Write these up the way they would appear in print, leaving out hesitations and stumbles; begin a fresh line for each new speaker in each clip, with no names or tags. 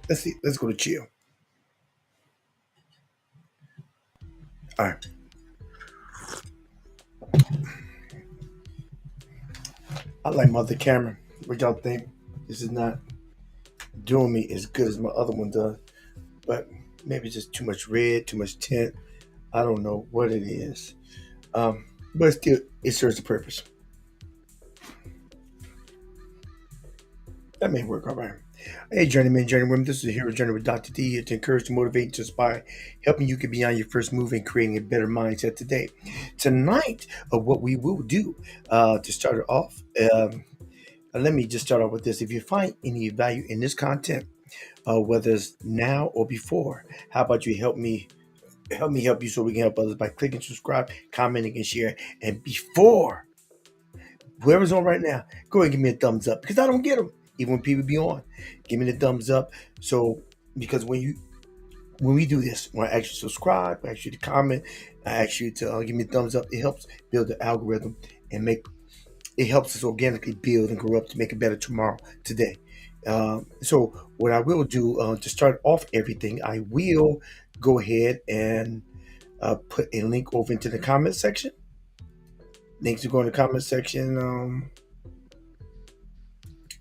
Let's see. Let's go to chill. All right. I like my other camera. What y'all think? This is not doing me as good as my other one does, but maybe just too much red, too much tint. I don't know what it is. Um, but still, it serves a purpose. That may work all right. Hey, journeyman, journeywoman, this is the Hero Journey with Dr. D here to encourage, to motivate, to inspire, helping you get beyond your first move and creating a better mindset today. Tonight, what we will do to start it off, let me just start off with this. If you find any value in this content, whether it's now or before, how about you help me help you so we can help others by clicking subscribe, commenting, and share. And before whoever's on right now, go ahead and give me a thumbs up because I don't get them. Even when people be on, give me the thumbs up. So because when we do this, when I ask you to subscribe, I ask you to comment, I ask you to give me a thumbs up, it helps build the algorithm and make it helps us organically build and grow up to make it better tomorrow, today. So what I will do to start off everything, I will go ahead and put a link over into the comment section. Links to go in the comment section.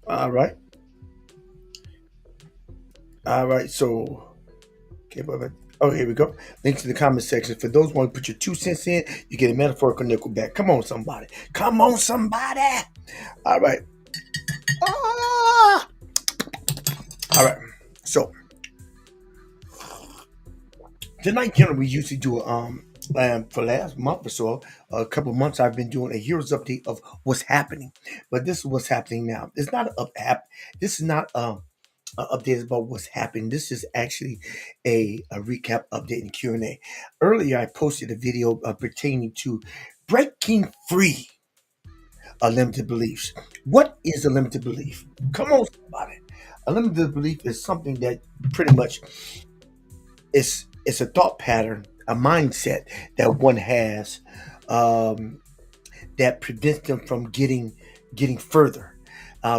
All right. All right. So, okay, bye. Oh, here we go. Links to the comment section. For those who want to put your 2 cents in, you get a metaphorical nickel back. Come on, somebody. Come on, somebody. All right. Ah! All right. So, tonight, generally, we usually do for last month or so, a couple of months, I've been doing a heroes update of what's happening. But this is what's happening now. It's not This is not updates about what's happening. This is actually a recap update and Q&A. Earlier, I posted a video pertaining to breaking free a limited beliefs. What is a limited belief? Come on, somebody. A limited belief is something that pretty much it's a thought pattern, a mindset that one has um, that prevents them from getting further,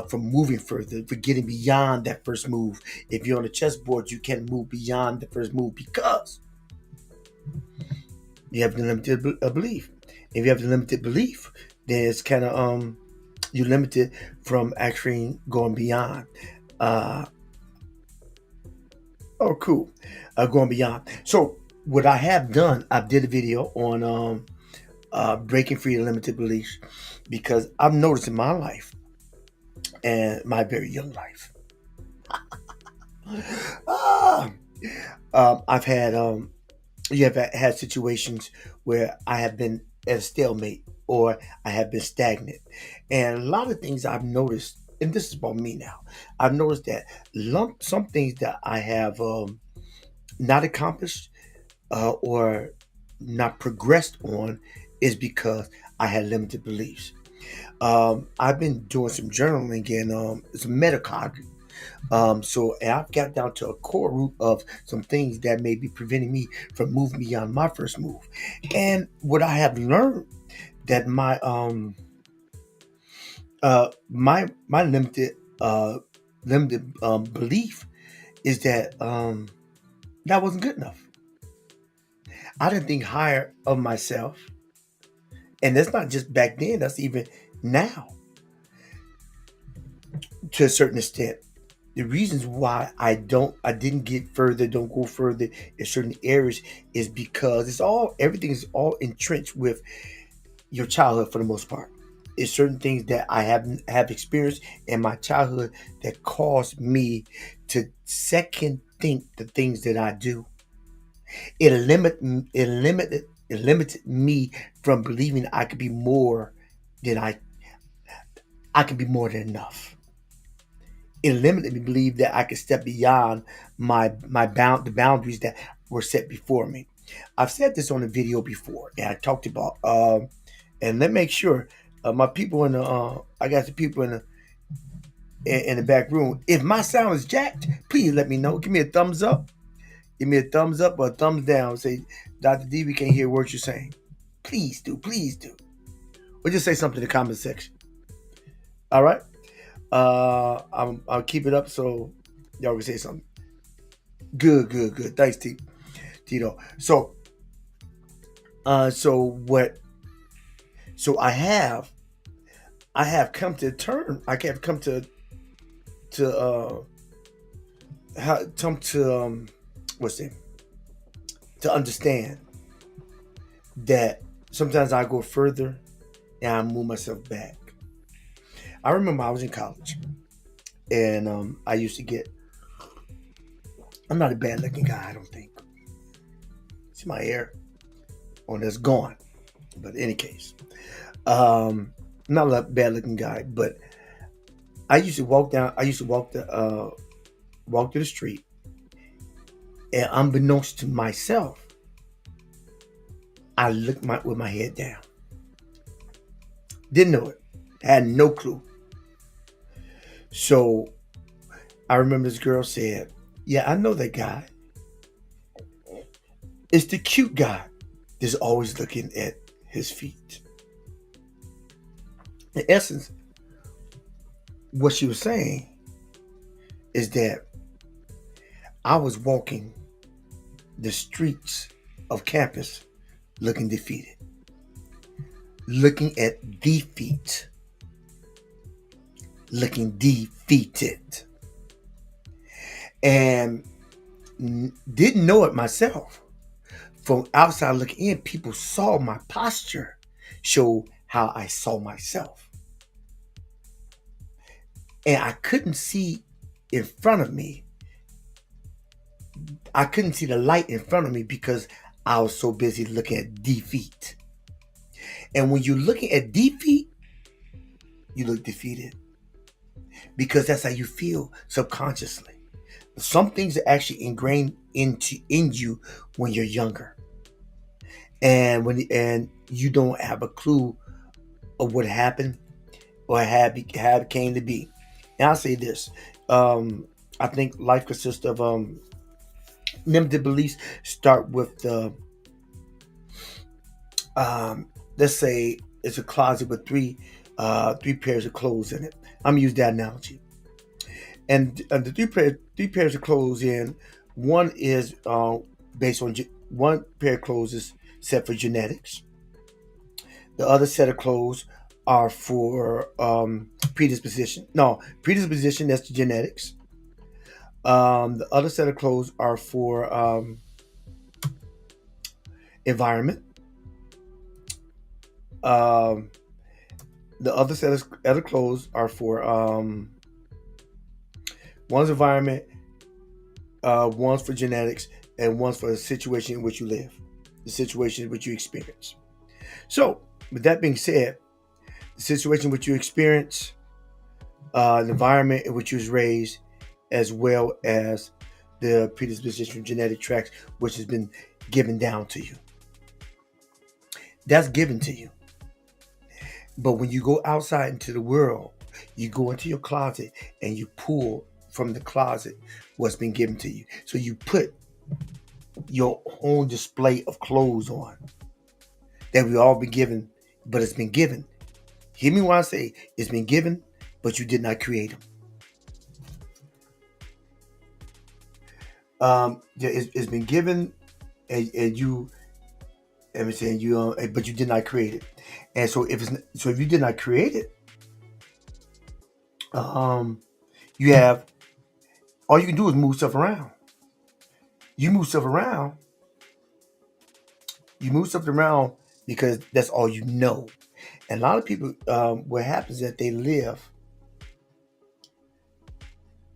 from moving further, for getting beyond that first move. If you're on a chessboard, you can't move beyond the first move because you have the limited belief. If you have the limited belief, then it's kind of you're limited from actually going beyond. Uh, oh, cool, going beyond. So what I have done, I did a video on breaking free of limited beliefs because I've noticed in my life and my very young life. Ah, I've had you have had situations where I have been at a stalemate or I have been stagnant, and a lot of things I've noticed, and this is about me now. I've noticed that some things that I have not accomplished or not progressed on is because I had limited beliefs. I've been doing some journaling and some metacognition. So and I've got down to a core root of some things that may be preventing me from moving beyond my first move. And what I have learned that my limited belief is that that wasn't good enough. I didn't think higher of myself, and that's not just back then. That's even now to a certain extent. The reasons why I didn't get further, don't go further in certain areas is because everything is all entrenched with your childhood for the most part. It's certain things that I have experienced in my childhood that caused me to second think the things that I do. It limited me from believing I could be more than I can be more than enough. It limited me to believe that I could step beyond the boundaries that were set before me. I've said this on a video before, and I talked about and let me make sure my people in the I got the people in the back room. If my sound is jacked, please let me know. Give me a thumbs up. Give me a thumbs up or a thumbs down. Say, Dr. D, we can't hear what you're saying. Please do, please do. Or just say something in the comment section. All right. I'll keep it up so y'all can say something. Good, good, good. Thanks, Tito. So what? So I have come to term. I have come to come to what's it? To understand that sometimes I go further and I move myself back. I remember I was in college and I used to get. I'm not a bad looking guy. I don't think. See my hair? Oh, that's gone. But in any case, I'm not a bad looking guy, but I used to walk down. I used to walk to the street, and unbeknownst to myself, I looked with my head down. Didn't know it. Had no clue. So I remember this girl said, "Yeah, I know that guy. It's the cute guy that's always looking at his feet." In essence, what she was saying is that I was walking the streets of campus looking defeated, looking at defeat, looking defeated, and didn't know it myself. From outside looking in, people saw my posture, show how I saw myself. And I couldn't see in front of me. I couldn't see the light in front of me because I was so busy looking at defeat. And when you're looking at defeat, you look defeated because that's how you feel subconsciously. Some things are actually ingrained in you when you're younger, and you don't have a clue of what happened or have came to be. And I'll say this: um, I think life consists of limited beliefs. Start with the let's say it's a closet with three pairs of clothes in it. I'm gonna use that analogy. And the three pairs of clothes in one is based on one pair of clothes is set for genetics. The other set of clothes are for predisposition. No, predisposition, that's the genetics. The other set of clothes are for environment. Um, the other set of other clothes are for one's environment, one's for genetics, and one's for the situation in which you live, the situation in which you experience. So, with that being said, the situation in which you experience, the environment in which you was raised, as well as the predisposition genetic tracks, which has been given down to you. That's given to you. But when you go outside into the world, you go into your closet and you pull from the closet what's been given to you. So you put your own display of clothes on that we all been given, but it's been given. Hear me when I say it's been given, but you did not create them. It's been given, and you, I'm saying you, but you did not create it. And so if you did not create it, um, you have all you can do is move stuff around. You move stuff around. You move stuff around because that's all you know. And a lot of people, what happens is that they live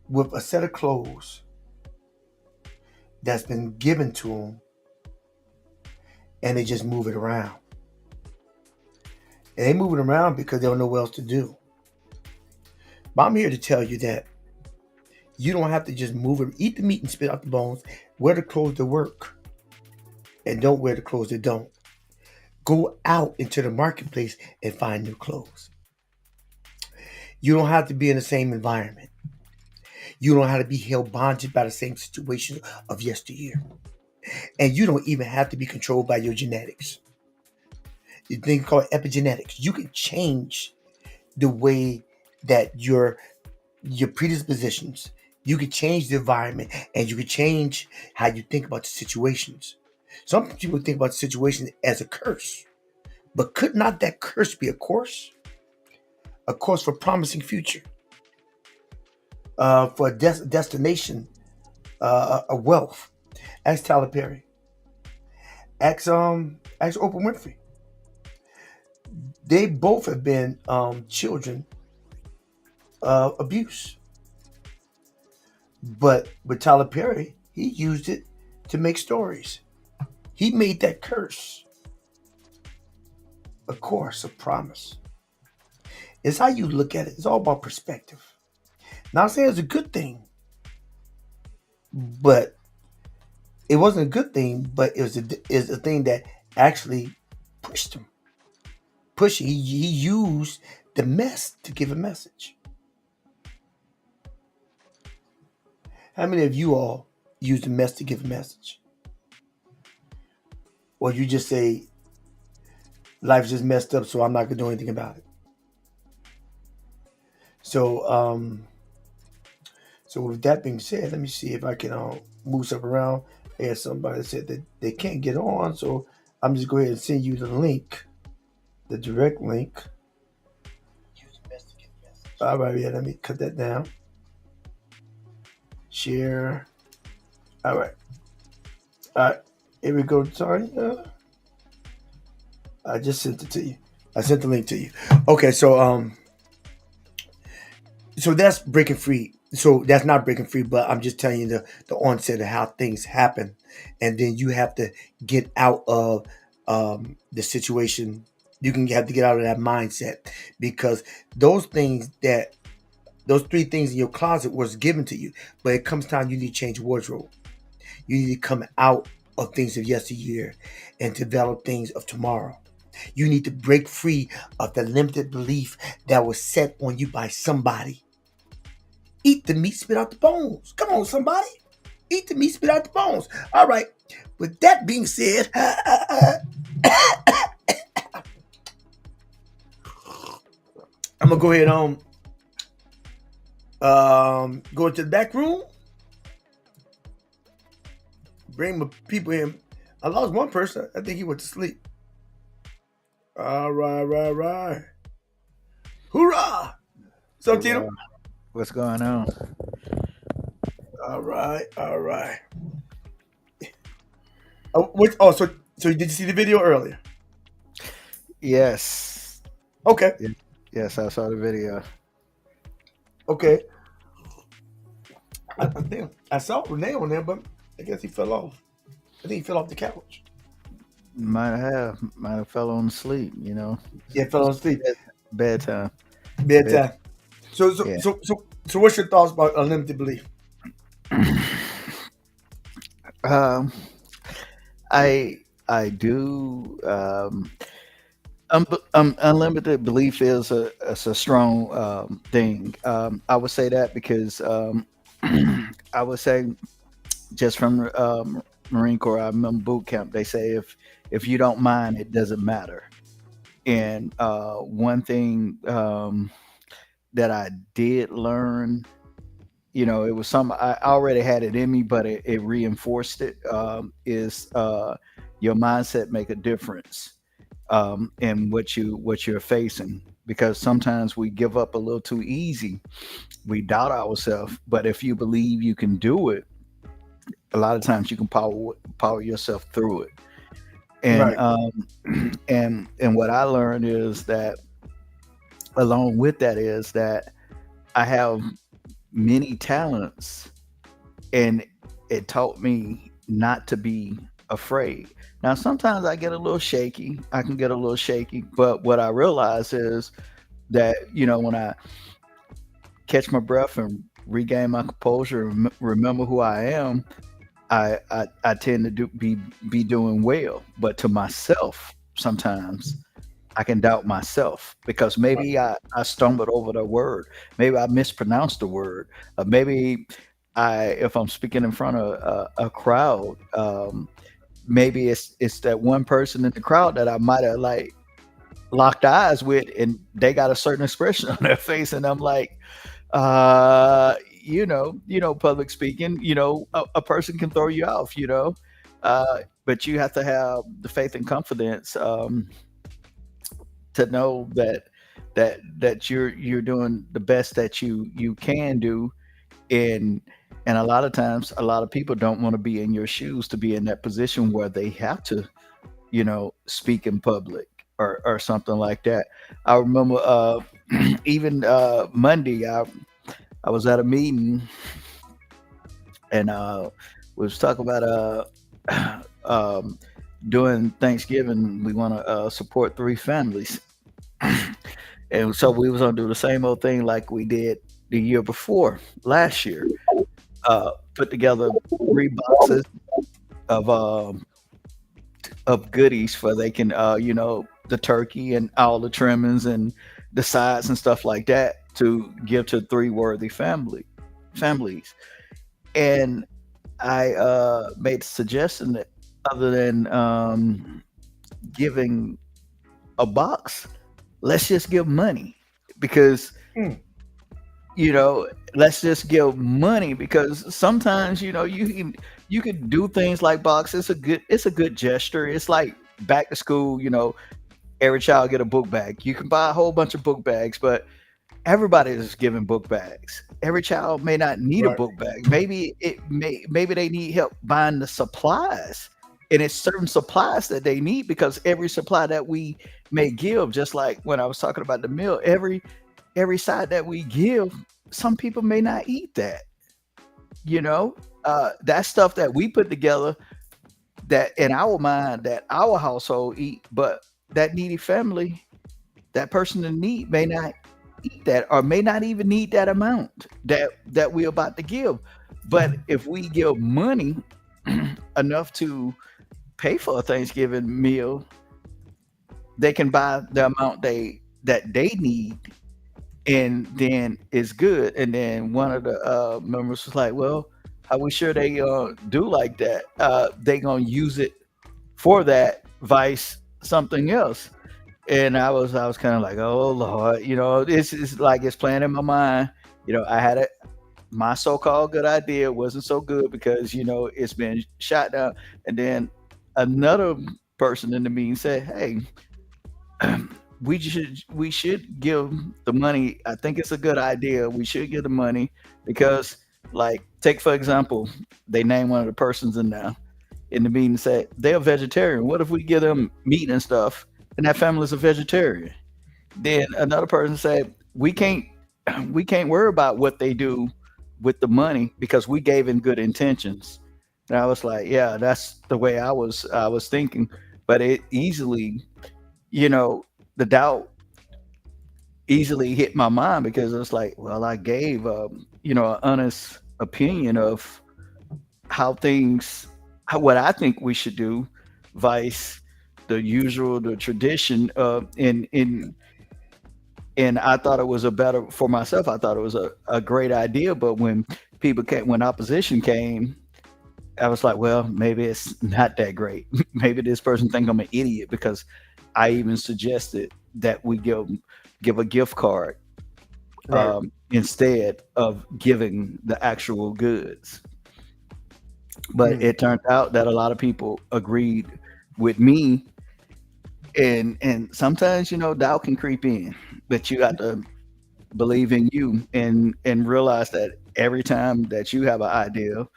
with a set of clothes that's been given to them, and they just move it around. And they move it around because they don't know what else to do. But I'm here to tell you that you don't have to just move it, eat the meat and spit out the bones, wear the clothes that work, and don't wear the clothes that don't. Go out into the marketplace and find new clothes. You don't have to be in the same environment. You don't have to be held bonded by the same situation of yesteryear. And you don't even have to be controlled by your genetics. The thing called epigenetics. You can change the way that your predispositions You could change the environment, and you could change how you think about the situations. Some people think about the situation as a curse, but could not that curse be a course? A course for promising future, for a destination, a wealth. Ask Tyler Perry. Ask Oprah Winfrey. They both have been children of abuse. But with Tyler Perry, he used it to make stories. He made that curse a course of promise. It's how you look at it. It's all about perspective. Not saying it's a good thing, but it wasn't a good thing. But is a thing that actually pushed him. He used the mess to give a message. How many of you all use the mess to give a message, or you just say life's just messed up, so I'm not gonna do anything about it? So, so with that being said, let me see if I can move stuff around. And somebody said that they can't get on, so I'm just going to go ahead and send you the link, the direct link. All right, yeah, let me cut that down. Share. All right. All right. Here we go. Sorry. I just sent it to you. I sent the link to you. Okay, so that's breaking free. So that's not breaking free, but I'm just telling you the onset of how things happen, and then you have to get out of the situation. You can have to get out of that mindset, because those things that those three things in your closet was given to you, but it comes time you need to change wardrobe. You need to come out of things of yesteryear and develop things of tomorrow. You need to break free of the limited belief that was set on you by somebody. Eat the meat, spit out the bones. Come on, somebody. Eat the meat, spit out the bones. All right. With that being said, I'm gonna go ahead go to the back room. Bring my people in. I lost one person. I think he went to sleep. All right, right. Hoorah! So, Tito.
What's going on?
All right. So did you see the video earlier?
Yes.
Okay.
Yes, I saw the video.
Okay. I think I saw Renee on there, but I guess he fell off. I think he fell off the couch.
Might have fell on sleep.
Yeah, fell asleep.
Bedtime.
Bedtime. So
Yeah.
what's your thoughts about unlimited belief?
I do. Unlimited belief is a strong thing. I would say that because I would say just from Marine Corps, I remember boot camp. They say if you don't mind, it doesn't matter. And one thing that I did learn, it was something I already had it in me, but it reinforced it. Is your mindset make a difference in what you're facing? Because sometimes we give up a little too easy. We doubt ourselves, but if you believe you can do it, a lot of times you can power yourself through it. And
Right.
and what I learned is that along with that is that I have many talents, and it taught me not to be afraid. Now, sometimes I get a little shaky. I can get a little shaky, but what I realize is that when I catch my breath and regain my composure and remember who I am, I tend to be doing well. But to myself, sometimes I can doubt myself because maybe I stumbled over the word. Maybe I mispronounced the word. Maybe if I'm speaking in front of a crowd, maybe it's that one person in the crowd that I might have like locked eyes with, and they got a certain expression on their face, and I'm like, public speaking, a person can throw you off, but you have to have the faith and confidence, to know that you're doing the best that you can do. And and a lot of times, a lot of people don't want to be in your shoes to be in that position where they have to, speak in public, or something like that. I remember, even Monday, I was at a meeting, and we was talking about um, during Thanksgiving we want to support three families, and so we was gonna do the same old thing like we did the year before, last year. Put together three boxes of goodies for they can, the turkey and all the trimmings and the sides and stuff like that, to give to three worthy families. And I made a suggestion that, other than giving a box, let's just give money, because
Mm,
you know let's just give money, because sometimes, you can do things like box. It's a good gesture. It's like back to school. Every child get a book bag. You can buy a whole bunch of book bags, but everybody is giving book bags. Every child may not need a
right.
book bag. Maybe they need help buying the supplies. And it's certain supplies that they need, because every supply that we may give, just like when I was talking about the meal, every side that we give, some people may not eat that. You know, that stuff that we put together, that in our mind, that our household eat, but that needy family, that person in need, may not eat that, or may not even need that amount that we're about to give. But if we give money enough to pay for a Thanksgiving meal, they can buy the amount they need, and then it's good. And then one of the members was like, "Well, are we sure they do like that? They gonna use it for that, vice something else." And I was kind of like, "Oh Lord," it's like it's playing in my mind. I had it. My so-called good idea wasn't so good, because it's been shot down. And then another person in the meeting said, "Hey, we should give the money. I think it's a good idea. We should give the money, because, like, take for example, they name one of the persons in the meeting, said they're a vegetarian. What if we give them meat and stuff, and that family's a vegetarian?" Then another person said, we can't worry about what they do with the money, because we gave in good intentions. And I was like, yeah, that's the way I was thinking. But it easily, you know, the doubt easily hit my mind, because it's like, well, I gave an honest opinion of how things, what I think we should do, vice the tradition. And I thought it was a better for myself. I thought it was a great idea. But when opposition came, I was like, well, maybe it's not that great. Maybe this person think I'm an idiot, because I even suggested that we give a gift card,
Right.
instead of giving the actual goods. But
Mm,
it turned out that a lot of people agreed with me. And sometimes, doubt can creep in, but you got to believe in you, and realize that every time that you have an idea,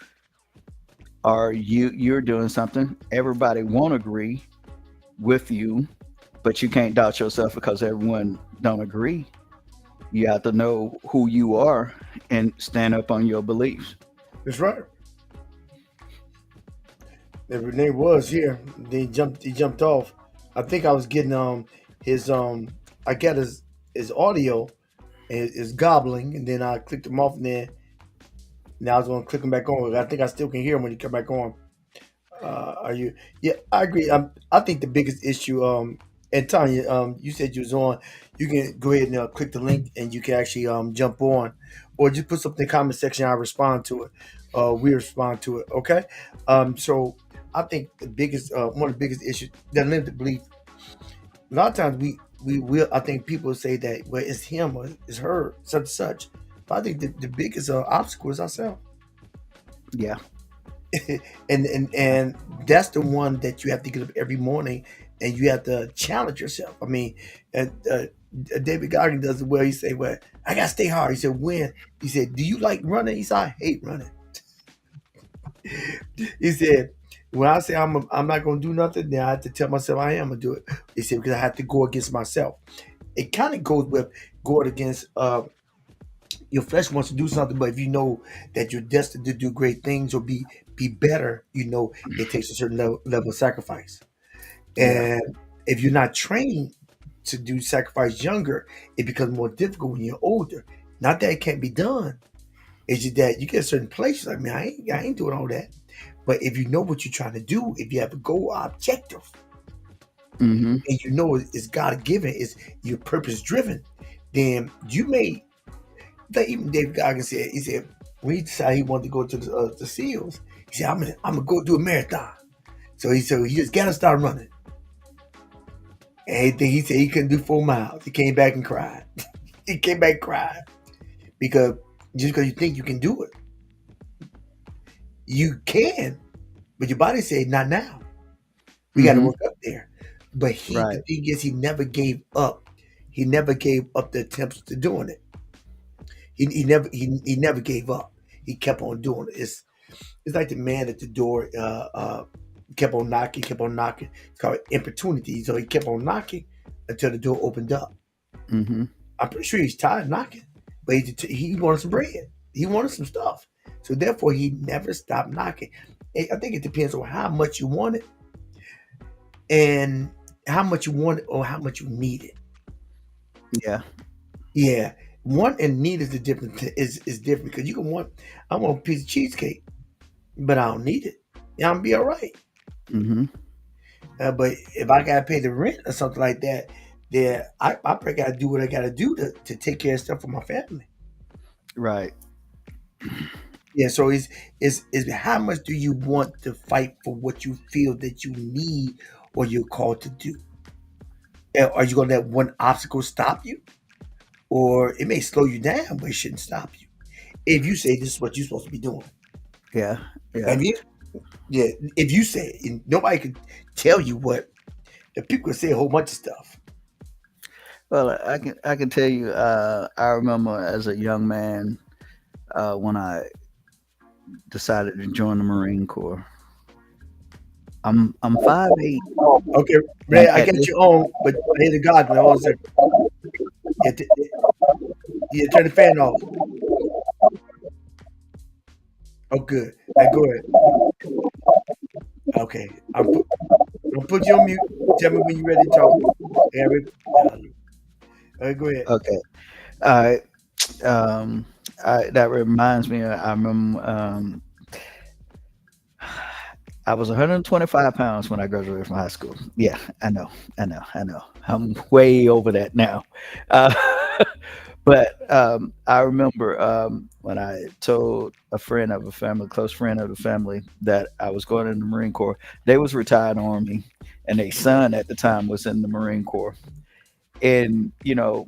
or you're doing something, everybody won't agree with you, but you can't doubt yourself because everyone don't agree. You have to know who you are and stand up on your beliefs.
that's right. And Renee was here. Then he jumped off. I think I was getting his I got his audio and his gobbling, and then I clicked him off, and then now I was gonna click him back on. I think I still can hear him when he come back on. Are you? Yeah, I agree. I think the biggest issue, and Tanya, you said you was on. You can go ahead and click the link, and you can actually jump on, or just put something in the comment section. I respond to it. We respond to it. Okay. So I think the biggest, one of the biggest issues, that limited belief. A lot of times we will. I think people say that, well, it's him or it's her, such and such. But I think the biggest obstacle is ourselves.
Yeah.
And that's the one that you have to get up every morning and you have to challenge yourself. I mean, David Goggins does it well. He say, "Well, I gotta stay hard." He said, "When?" He said, "Do you like running?" He said, "I hate running." He said, "When I say I'm not gonna do nothing, then I have to tell myself I am gonna do it." He said, "Because I have to go against myself." It kind of goes with going against your flesh wants to do something, but if you know that you're destined to do great things or be better, you know it takes a certain level of sacrifice.
Yeah.
And if you're not trained to do sacrifice younger, it becomes more difficult when you're older. Not that it can't be done. It's just that you get certain places. I mean, I ain't doing all that. But if you know what you're trying to do, if you have a goal objective,
Mm-hmm.
and you know it's God given, it's your purpose driven, then you may. Like even David Goggins said, he said when he decided he wanted to go to the SEALs, he said, I'm gonna go do a marathon." So he just got to start running. And he said he couldn't do 4 miles. He came back and cried. He came back and cried because just because you think you can do it, you can, but your body said not now. We got to
Mm-hmm.
work up there. But the
Right.
thing is, he never gave up. He never gave up the attempts to doing it. He never gave up. He kept on doing it. It's like the man at the door kept on knocking, kept on knocking. It's called importunity. So he kept on knocking until the door opened up.
Mm-hmm.
I'm pretty sure he's tired of knocking, but he wanted some bread. He wanted some stuff. So therefore, he never stopped knocking. I think it depends on how much you want it and how much you want it or how much you need it.
Yeah.
Yeah, want and need is the different is different because you can want I want a piece of cheesecake, but I don't need it. Yeah, I'm be all right.
Mm-hmm.
But if I gotta pay the rent or something like that, then I probably gotta do what I gotta do to take care of stuff for my family.
Right.
Yeah, so is how much do you want to fight for what you feel that you need or you're called to do? Are you gonna let one obstacle stop you, or it may slow you down, but it shouldn't stop you? If you say this is what you're supposed to be doing,
Yeah. Yeah.
and yeah, if you say it, and nobody can tell you what, and people can say a whole bunch of stuff.
Well, I can tell you. I remember as a young man when I decided to join the Marine Corps. I'm 5'8",
Okay,
and
Ray, I
at
got
this
you on, but I hear the God, man. Hold on a second. Yeah, yeah, turn the fan off. Oh, good. Now go ahead. Okay, I'm put you on mute. Tell me when you're ready to talk. Eric, go ahead.
okay, all right. Um, that reminds me. I remember I was 125 pounds when I graduated from high school. Yeah, I know. I'm way over that now. Uh, but I remember when I told a friend of a family, close friend of the family, that I was going in the Marine Corps. They was retired Army, and their son at the time was in the Marine Corps. And 5'8"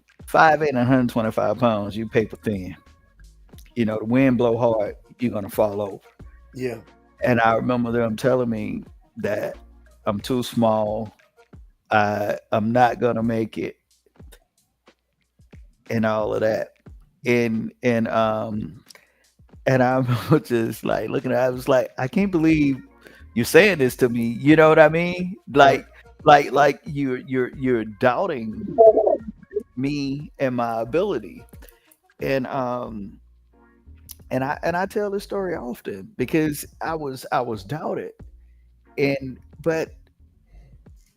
and 125 pounds, you paper thin. The wind blow hard, you're gonna fall over.
Yeah,
And I remember them telling me that I'm too small. I'm not gonna make it, and all of that. And I was just like looking at. I was like, I can't believe you're saying this to me. You know what I mean?
right.
Like you're doubting me and my ability. And I tell this story often because I was doubted. And but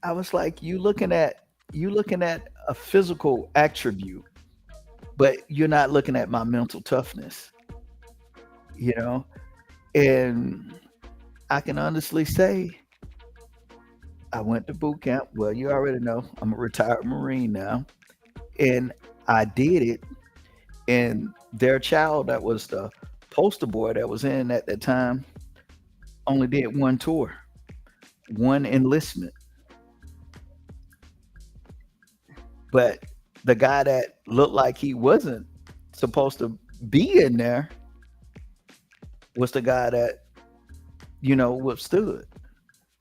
I was like, you looking at a physical attribute, but you're not looking at my mental toughness, you know? And I can honestly say I went to boot camp. Well, you already know I'm a retired Marine now. And I did it. And their child that was the poster boy that was in at that time only did one tour, one enlistment. But the guy that looked like he wasn't supposed to B in there was the guy that, withstood,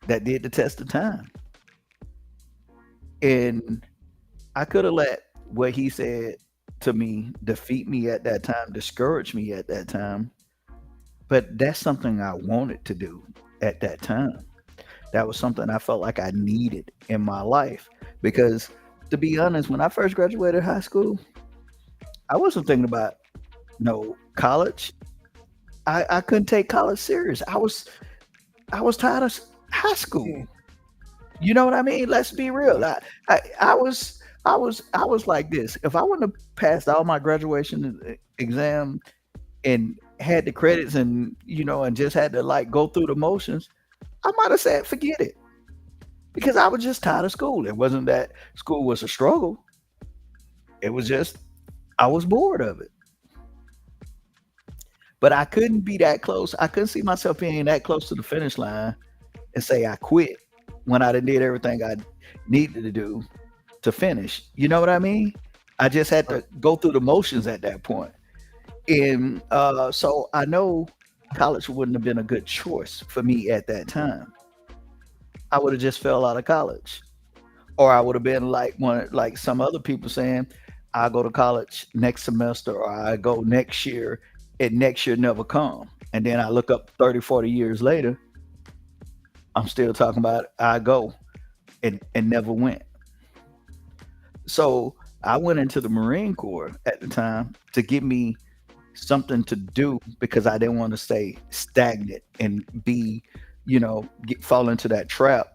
that did the test of time. And I could have let what he said to me defeat me at that time, discourage me at that time. But that's something I wanted to do at that time. That was something I felt like I needed in my life. Because to be honest, when I first graduated high school, I wasn't thinking about no college. I couldn't take college serious. I was tired of high school.
Hmm.
You know what I mean? Let's be real. I was like this. If I wouldn't have passed all my graduation exam and had the credits and and just had to like go through the motions, I might have said forget it because I was just tired of school. It wasn't that school was a struggle. It was just I was bored of it. But I couldn't be that close. I couldn't see myself being that close to the finish line and say I quit when I done did everything I needed to do to finish. You know what I mean? I just had
Right.
to go through the motions at that point. And so I know college wouldn't have been a good choice for me at that time. I would have just fell out of college. Or I would have been like like some other people saying, I go to college next semester or I go next year and next year never come. And then I look up 30, 40 years later, I'm still talking about I go and never went. So I went into the Marine Corps at the time to give me something to do because I didn't want to stay stagnant and be, fall into that trap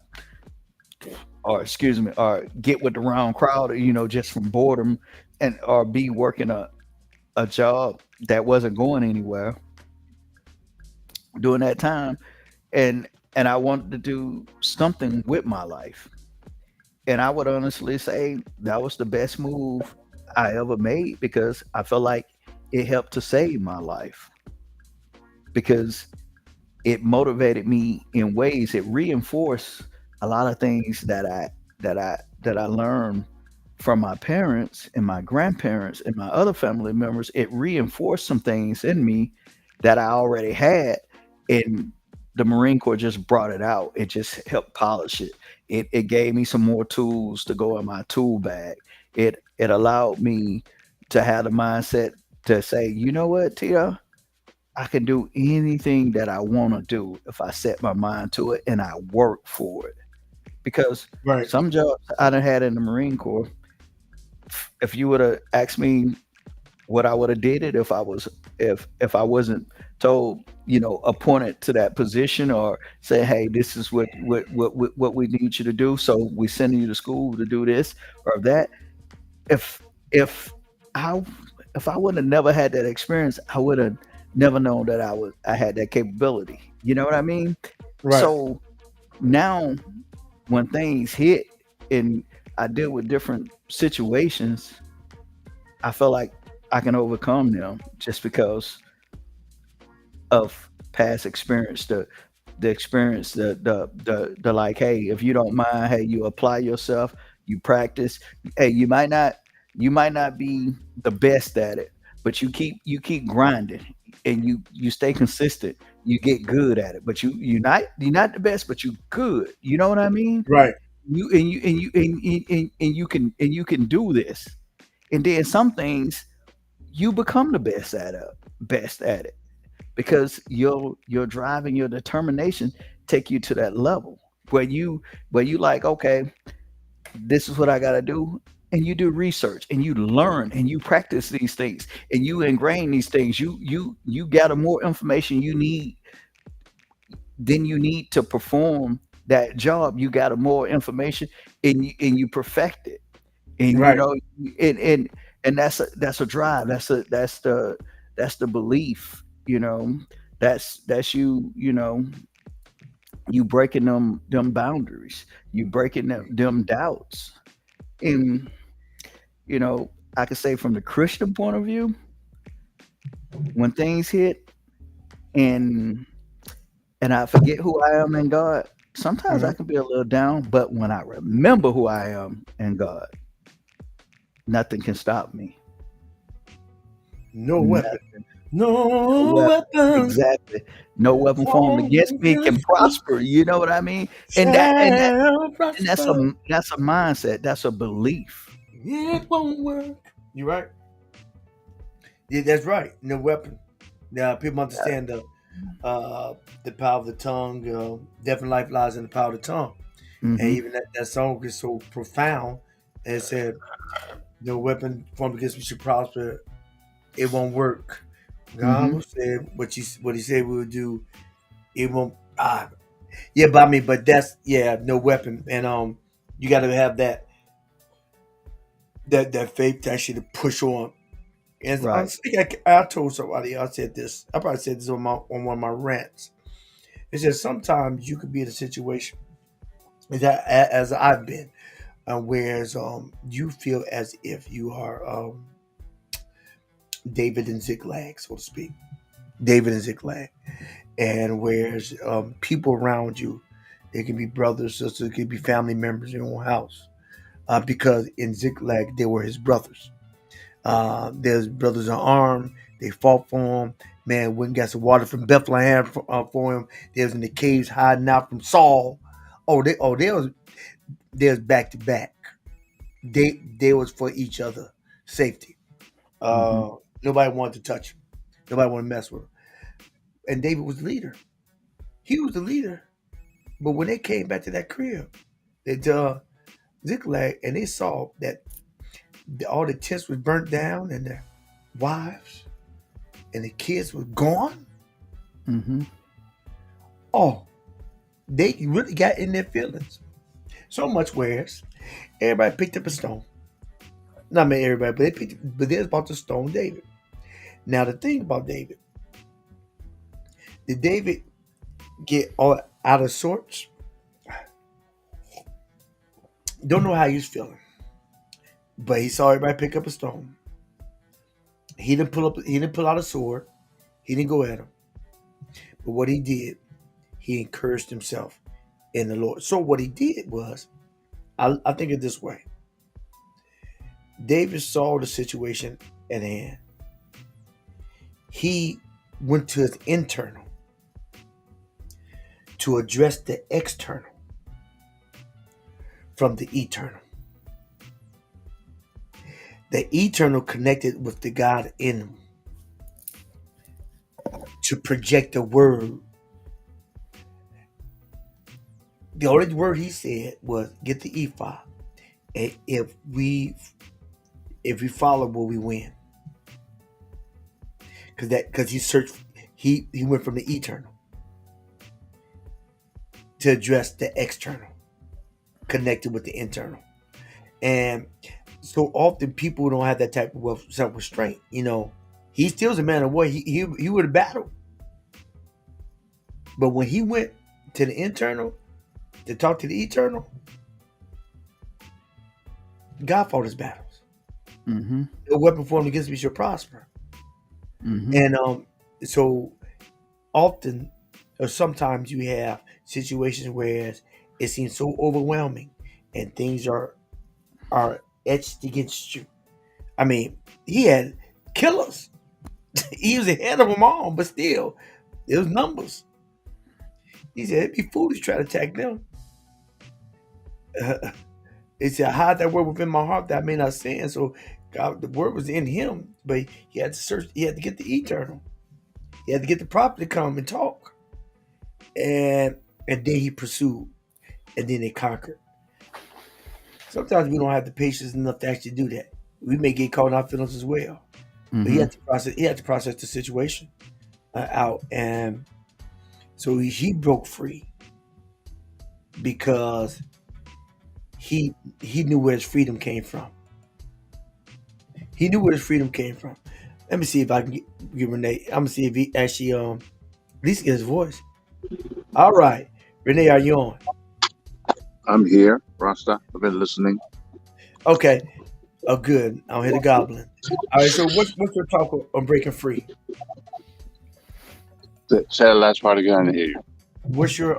or excuse me, or get with the wrong crowd, just from boredom and or be working a job that wasn't going anywhere during that time. And I wanted to do something with my life. And I would honestly say that was the best move I ever made because I felt like it helped to save my life because it motivated me in ways it reinforced a lot of things that I learned from my parents and my grandparents and my other family members. It reinforced some things in me that I already had, and the Marine Corps just brought it out. It just helped polish it. It gave me some more tools to go in my tool bag. It allowed me to have the mindset to say, you know what, Tia, I can do anything that I want to do if I set my mind to it and I work for it. Because
Right.
some jobs I done had in the Marine Corps, if you would have asked me what I would have did it if I wasn't told, appointed to that position or say, hey, this is what we need you to do. So we sending you to school to do this or that. If if I if I would have never had that experience, I would have never known that I had that capability. You know what I mean?
Right.
So now when things hit and I deal with different situations, I feel like I can overcome them just because of past experience, the experience, the like, hey, if you don't mind, hey, you apply yourself, you practice. Hey, you might not be the best at it, but you keep grinding and you stay consistent. You get good at it, but you're not the best, but you good. You know what I mean?
Right.
You can do this, and then some things you become the best at it because your drive and your determination take you to that level where you like, okay, this is what I got to do. And you do research and you learn and you practice these things and you ingrain these things. You gather more information you need to perform that job. You gather more information and you perfect it. And
Right.
and that's a drive. That's the belief. That's you breaking them boundaries. You breaking them doubts. And I could say from the Christian point of view, when things hit and I forget who I am in God, sometimes I
Hmm.
can be a little down, but when I remember who I am in God, nothing can stop me.
No weapon.
Nothing. No
No
weapon.
weapon
Exactly. No weapon formed
formed
against me can
against me
prosper. You know what I mean? And that and that
shall
and
prosper.
that's a mindset. That's a belief.
It won't work. You right? Yeah, that's right. No weapon. Now people understand the power of the tongue. Death and life lies in the power of the tongue. And
Mm-hmm.
even that song is so profound. And it said, "No weapon formed against me should prosper. It won't work." God
Mm-hmm.
will say what He said we would do. It won't. Yeah, but I mean, but that's no weapon, and you got to have that faith to actually to push on. And I
Right.
think I told somebody I said this. I probably said this on one of my rants. It says sometimes you could be in a situation that as I've been, whereas you feel as if you are David and Ziklag, so to speak. David and Ziklag, and whereas people around you, they can be brothers, sisters, it could be family members in your own house. Because in Ziklag they were his brothers. There's brothers in arms. They fought for him. Man, went and got some water from Bethlehem for him. They was in the caves hiding out from Saul. They was back to back. They was for each other safety.
Mm-hmm.
Nobody wanted to touch him. Nobody wanted to mess with him. And David was the leader. He was the leader. But when they came back to that crib, they Ziklag, and they saw that all the tents was burnt down and their wives and the kids were gone.
Mm-hmm.
Oh, they really got in their feelings. So much whereas everybody picked up a stone. Not me, everybody, but they was about to stone David. Now the thing about David, did David get all out of sorts? Don't know how he was feeling, but he saw everybody pick up a stone. He didn't pull out a sword. He didn't go at him. But what he did, he encouraged himself in the Lord. So what he did was, I think it this way. David saw the situation at hand. He went to his internal to address the external from the eternal. The eternal connected with the God in him to project the word. The only word he said was get the ephod. And if we follow, will we win? Because he searched, he went from the eternal to address the external, connected with the internal. And so often people don't have that type of self restraint. He still's a man of war. He would have battled, but when he went to the internal to talk to the eternal, God fought his battles.
Mm-hmm.
No weapon formed against me shall prosper.
Mm-hmm.
And so often or sometimes you have situations where it seems so overwhelming and things are etched against you. I mean, he had killers. He was ahead of them all, but still, it was numbers. He said it'd be foolish to try to attack them. He said, I hide that word within my heart that I may not sin. So God, the word was in him, but he had to search, he had to get the eternal. He had to get the prophet to come and talk. And then he pursued. And then they conquered. Sometimes we don't have the patience enough to actually do that. We may get caught in our feelings as well. But he
Mm-hmm.
had to process. He had to process the situation out, and so he broke free because he knew where his freedom came from. He knew where his freedom came from. Let me see if I can get Renee. I'm gonna see if he actually at least get his voice. All right, Renee, are you on?
I'm here, Rasta. I've been listening.
Okay. Oh, good. I'll hit a goblin. All right. So what's your talk on breaking free?
Say the last part again. I didn't hear you.
What's your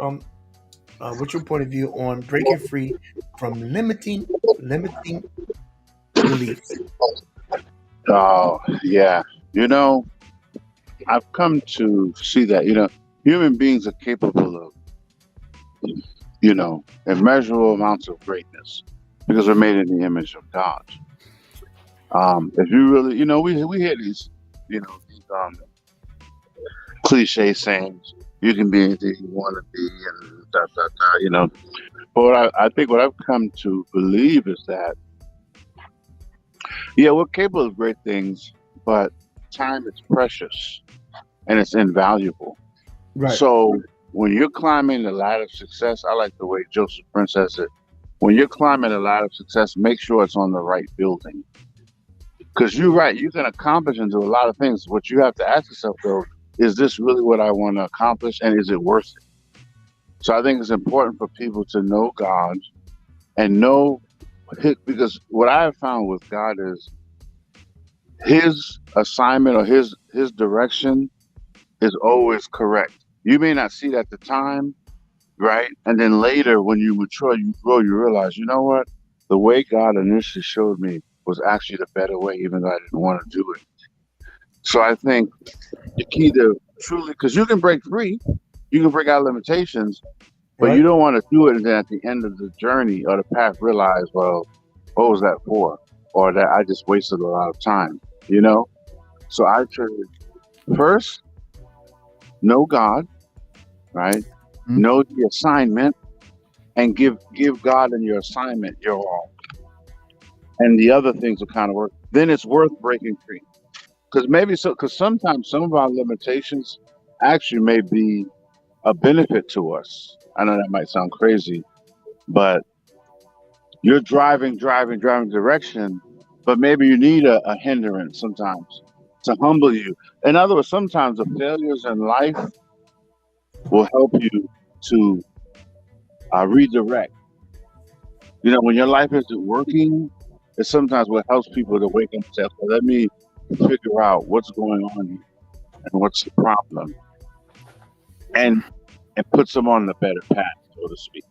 point of view on breaking free from limiting beliefs?
Oh, yeah. You know, I've come to see that, human beings are capable of, immeasurable amounts of greatness because we're made in the image of God. If you really, we hear these cliche sayings. You can be anything you want to be, and da da da. But I think what I've come to believe is that, yeah, we're capable of great things, but time is precious and it's invaluable.
Right.
So when you're climbing the ladder of success, I like the way Joseph Prince says it. When you're climbing the ladder of success, make sure it's on the right building. Because you're right, you can accomplish and do a lot of things. What you have to ask yourself, though, is this really what I want to accomplish, and is it worth it? So I think it's important for people to know God and know because what I have found with God is his assignment or his direction is always correct. You may not see it at the time, right? And then later, when you mature, you grow, you realize, you know what? The way God initially showed me was actually the better way, even though I didn't want to do it. So I think the key to truly, because you can break free, you can break out limitations, but
Right.
you don't want to do it and then at the end of the journey or the path realize, well, what was that for? Or that I just wasted a lot of time, So I should first know God, right?
Mhm.
Know the assignment and give God and your assignment your all. And the other things will kind of work. Then it's worth breaking free. Because sometimes some of our limitations actually may be a benefit to us. I know that might sound crazy, but you're driving direction, but maybe you need a hindrance sometimes to humble you. In other words, sometimes the failures in life will help you to redirect. When your life isn't working, it's sometimes what helps people to wake up and say, okay, let me figure out what's going on here and what's the problem, and puts them on the better path, so to speak.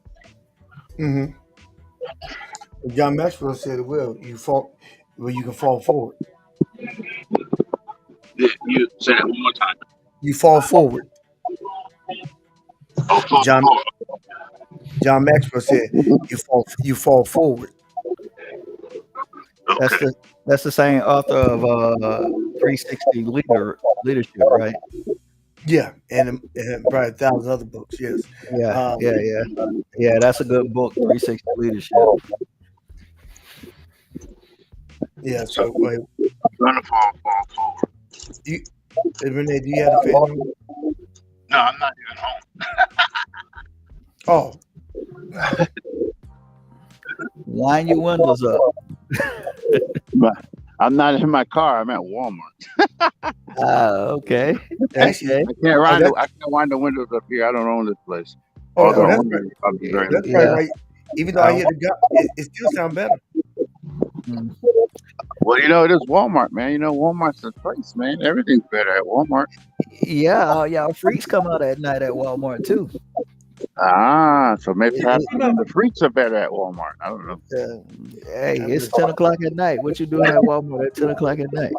hmm John Maxwell said, "Well, you can fall forward.
You say that one more time.
You fall forward."
Oh, fall
John
forward.
John Maxwell said, you fall forward."
That's
Okay.
the same author of 360 leadership, right?
Yeah, and probably 1,000 other books. Yes.
Yeah,
Um,
yeah, yeah, yeah. That's a good book, 360 leadership.
yeah.
So
So,
I'm gonna fall forward.
you, Renee, do you have the fan on?
No, I'm not even home.
Oh,
Wind your windows up.
But I'm not in my car. I'm at Walmart.
Okay,
actually,
okay.
oh, that,
I can't wind the windows up here. I don't own this place. Or the
oh, that's
owner
right.
is probably very
That's probably
Yeah.
why. Even though I
Uh,
hear the guy, it still sounds better.
mm.
well, it is Walmart, man. Walmart's the place, man. Everything's better at Walmart.
Yeah, y'all freaks come out at night at Walmart too.
So maybe
It-
perhaps
it-
You know,
the freaks are better at Walmart. I don't know.
hey,
I'm
it's
just,
10 o'clock at night. What you doing at Walmart at 10 o'clock at night?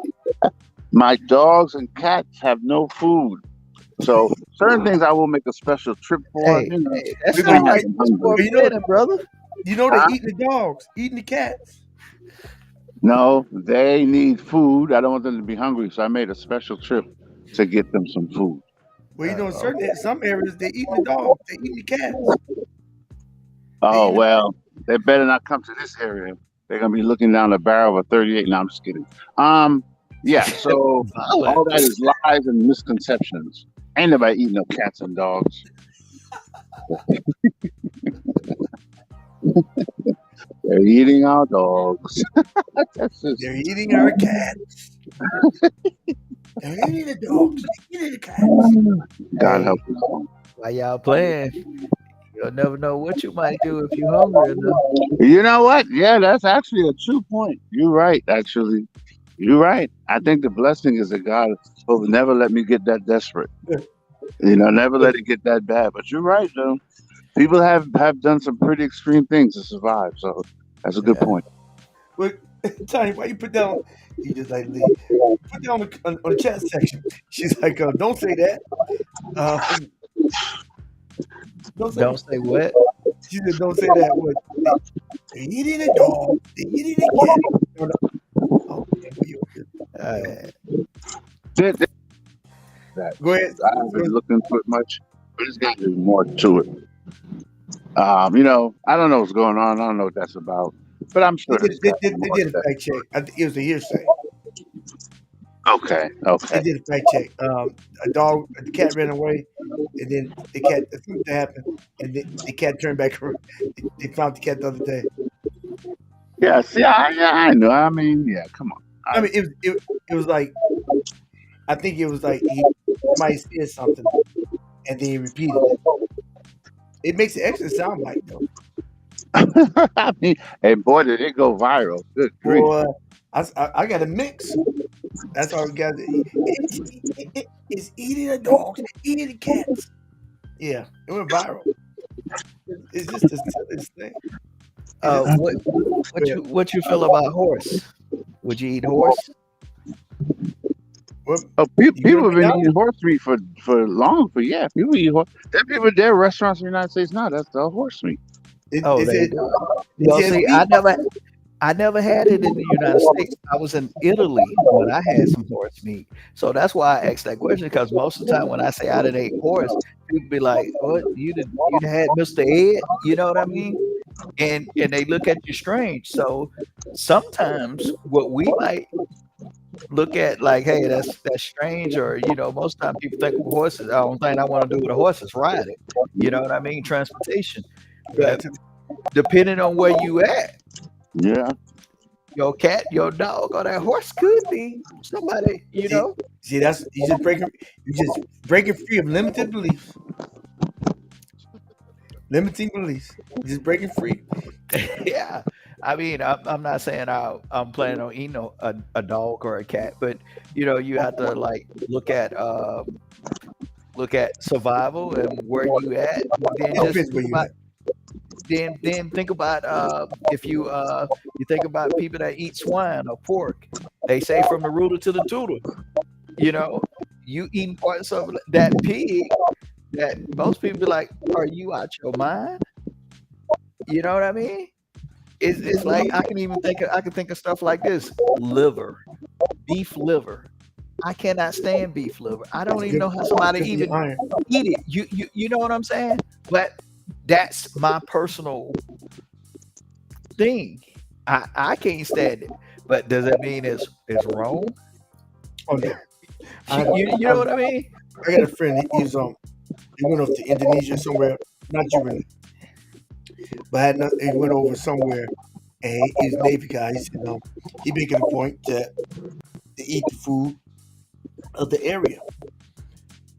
My dogs and cats have no food. So certain things I will make a special trip for.
Hey, that
we're
They
sounds
gonna,
have
like
them
just
hungry.
for a minute, brother.
they
Huh?
eating the dogs, eating the cats.
No, they need food. I don't want them to be hungry, so I made a special trip to get them some food.
Well, in
Okay.
some areas they eating the dogs, they eating the cats, they
Oh
eating.
well, they better not come to this area. They're gonna be looking down the barrel of a 38. No, I'm just kidding. Yeah. So all that
Violence.
is lies and misconceptions. Ain't nobody eating no cats and dogs. They're eating our dogs. That's just
They're eating our cats. They're eating the dogs. They're eating the cats.
God
Hey,
help us.
while y'all playing, you'll never know what you might do if you're hungry enough.
You know what? Yeah, that's actually a true point. You're right. Actually, you're right. I think the blessing is that God will never let me get that desperate. Never let it get that bad. But you're right, though. People have done some pretty extreme things to survive. So that's a good
Yeah.
point.
But Tiny, why you put down? He just like Lee, put down on the chat section. She's like, don't say that. Don't say.
Don't say what?
She said, don't say that. What? They eating a dog. They eating a cat. No, no. Oh, yeah,
Uh,
That, that-
go ahead.
I haven't been looking for it much, but it's got to be more to it. I don't know what's going on. I don't know what that's about, but I'm sure
They
there's
did,
got
they,
to be
they
more
did a
to
fact check. I think it was a hearsay.
that. Okay,
They
okay.
did a fact check. The cat ran away, and then something happened, and the cat turned back around. They found the cat the other day.
Yeah, see, I know. I mean, yeah, come on.
I mean, it was like, I think it was like somebody said something, and then he repeated it. It makes an excellent sound bite, though.
I mean, hey, boy, did it go viral. Good grief.
Boy, I got a mix. That's all we got. It's eating a dog, eating cats. Yeah, it went viral. It's just the silliest thing.
what you feel about horse? Would you eat horse?
Well,
Oh,
you
people
go
have been
down.
eating horse meat for long. For yeah, people eat horse. There are restaurants in the United States now. That's the horse meat.
Oh,
They
there you
said
go.
they
Well,
said
see, I never had it in the United States. I was in Italy when I had some horse meat. So that's why I asked that question, because most of the time when I say I didn't eat horse, people be like, "What, you had Mr. Ed?" You know what I mean? And they look at you strange. So sometimes what we might look at like, hey, that's strange, or most time people think of horses. The only thing I want to do with a horse is ride it. You know what I mean? Transportation. But depending on where you at,
Yeah,
your cat, your dog, or that horse could be somebody,
See, that's you just breaking free of limited beliefs. Limiting beliefs. You're just breaking free.
Yeah. I mean, I'm not saying I'm planning on eating a dog or a cat, but you have to like look at survival and where you at. Then
It
just
depends where
think
you
about
at.
then think about if you think about people that eat swine or pork. They say from the rooter to the tutor. You eating parts of that pig that most people be like, "Are you out your mind?" You know what I mean? It's like I can think of stuff like this: liver, beef liver. I cannot stand beef liver. I don't
It's
even
good.
know how somebody
Good for
even
your iron.
eat it. You know what I'm saying? But that's my personal thing. I can't stand it. But does that mean it's wrong?
Oh no. I,
You know what I mean?
I got a friend. He went off to Indonesia somewhere. Not you really, but he went over somewhere, and he's a Navy guy. He said he making a point to eat the food of the area.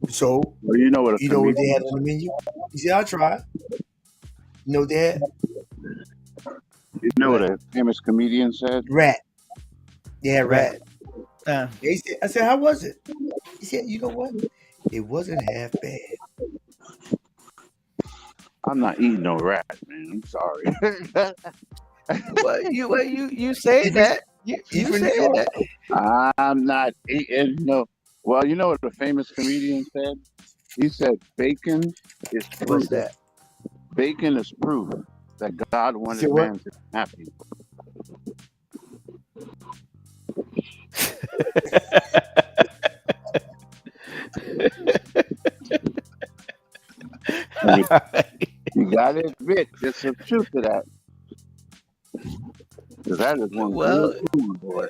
So
well, you know what a
you know what they had
comedian.
on the menu? He said, "I'll try." You know what they had?
You know what a famous comedian said?
Rat. They had rat.
Rat.
I said, "How was it?" He said, "You know what? It wasn't half bad."
I'm not eating no rat, man. I'm sorry.
Well, you said that. You
He's from
said
New York.
that.
I'm not eating no. Well, you know what a famous comedian said? He said, "Bacon is proof.
What's that?
Bacon is proof that God
He
wanted
said, "What?"
man to be happy." You gotta admit, there's some truth to that. 'Cause that is one
Well,
good food, boy.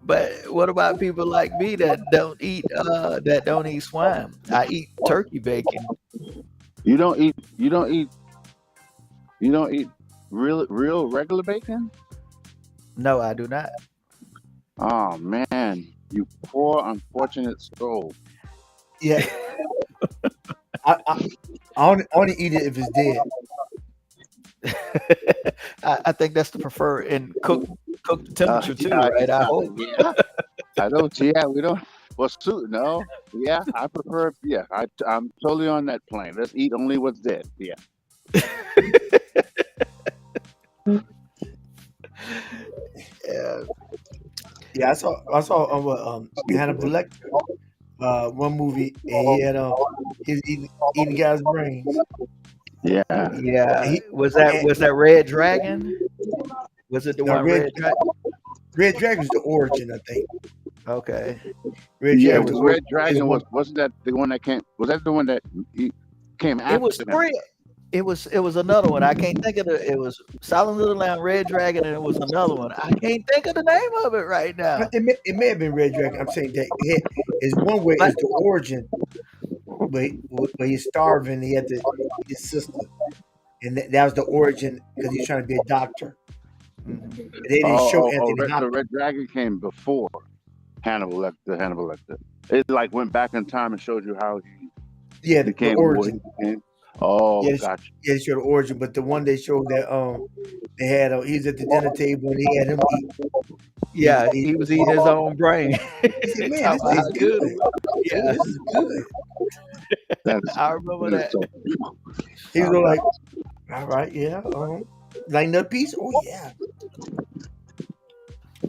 but what about people like me that don't eat swine? I eat turkey bacon.
You don't eat. You don't eat real regular bacon.
No, I do not.
Oh man, you poor unfortunate soul.
Yeah, I only eat it if it's dead.
I think that's the preferred and cook the temperature too,
Yeah,
right? I hope.
yeah. I don't. Yeah, we don't. Well, no. Yeah, I prefer. Yeah, I'm totally on that plane. Let's eat only what's dead. Yeah.
Yeah.
Yeah, I saw Hannibal Lecter. One movie, and he was eating guys' brains.
Yeah.
And
Yeah.
he and
Was that Red Dragon? Was it the
now
one Red Dragon?
Red Dragon's the origin, I think.
Okay.
Red
Yeah, it
Dragon's the
was
origin.
Red
Is
Dragon.
one.
Wasn't that the one that came? Was that the one that came
It was
after him?
three. It was another one. I can't think of it was Silent Little Lamb, Red Dragon, and it was another one. I can't think of the name of it right now.
It may have been Red Dragon. I'm saying that is one way
But
is the origin, where he's starving. He had to eat his sister, and that was the origin because he's trying to be a doctor.
mhm.
They didn't show Anthony
So
Hopkins.
Red Dragon came before Hannibal Lecter. Hannibal Lecter. It like went back in time and showed you how he
Yeah, the
became what he
origin.
became. Oh,
Yeah,
gotcha.
they showed the origin, but the one they showed that they had he was at the dinner table and he had him eat.
Yeah,
He
he was eating his own brain.
said, "Man,
Talking
this
about
is
how good
good.
it was.
Ooh,
Yeah,
this is good."
That's
I remember
that is
that.
so.
He was
Oh,
all like, "All right, yeah, like another piece. Oh yeah,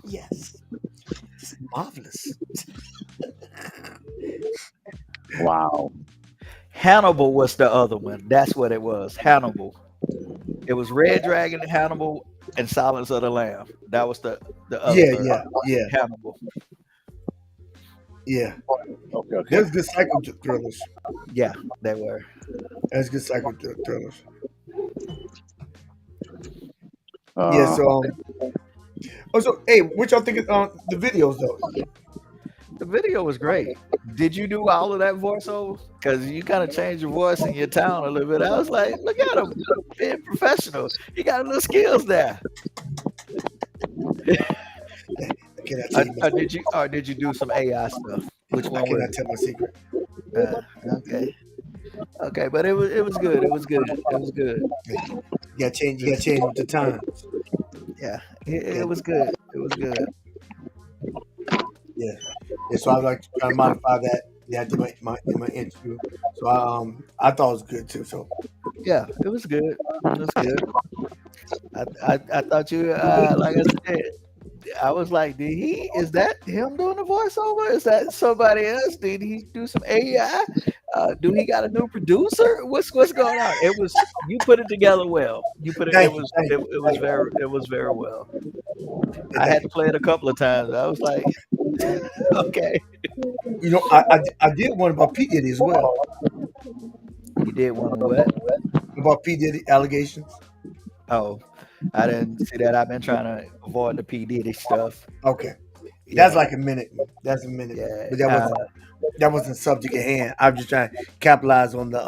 yes, this is marvelous."
wow.
Hannibal was the other one. That's what it was. Hannibal. It was Red Dragon, Hannibal, and Silence of the Lamb. That was the other
Yeah,
third.
yeah,
Hannibal.
yeah.
Okay.
There's good psycho thrillers.
Yeah, they were.
There's good psycho thrillers. Yeah.
Uh,
So also, hey, what y'all think of the videos though?
The video was great. Did you do all of that voiceover? Because you kind of changed your voice in your town a little bit. I was like, look at him being professional. He got a little skills there.
I cannot tell you.
Or did you do some AI stuff? Which
I
one
cannot
was
tell my secret.
it? Okay, but it was good. It was good. It was good.
You gotta change. You gotta change with the times.
Yeah, it was good. It was good.
Yeah. So I like to try to modify that. Yeah, in my interview. So I thought it was good too. So
Yeah, it was good. It was good. I thought you like I said, I was like, is that him doing the voiceover? Is that somebody else? Did he do some AI? Do he got a new producer? What's going on? You put it together well.
Thank you.
It was very well. I had to play it a couple of times. I was like, okay.
You know, I did one about P Diddy as well.
You did one of what?
About P Diddy allegations.
Oh, I didn't see that. I've been trying to avoid the P Diddy stuff.
Okay.
Yeah,
That's like a minute. That's a minute.
yeah.
But that wasn't subject at hand. I'm just trying to capitalize on the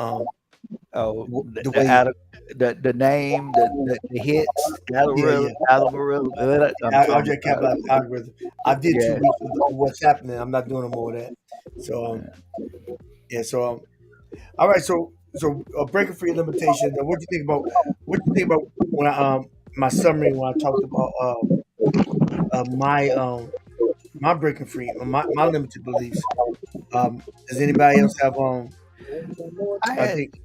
The
way.
name, the hits, algorithm.
I'll just capitalize the algorithm. I did 2
Yeah.
weeks of what's happening. I'm not doing no more of that. So yeah. So all right. So breaking free of limitation. Now, what do you think about when I my summary when I talked about my breaking free, my limited beliefs. Does anybody else have
I
I
had
think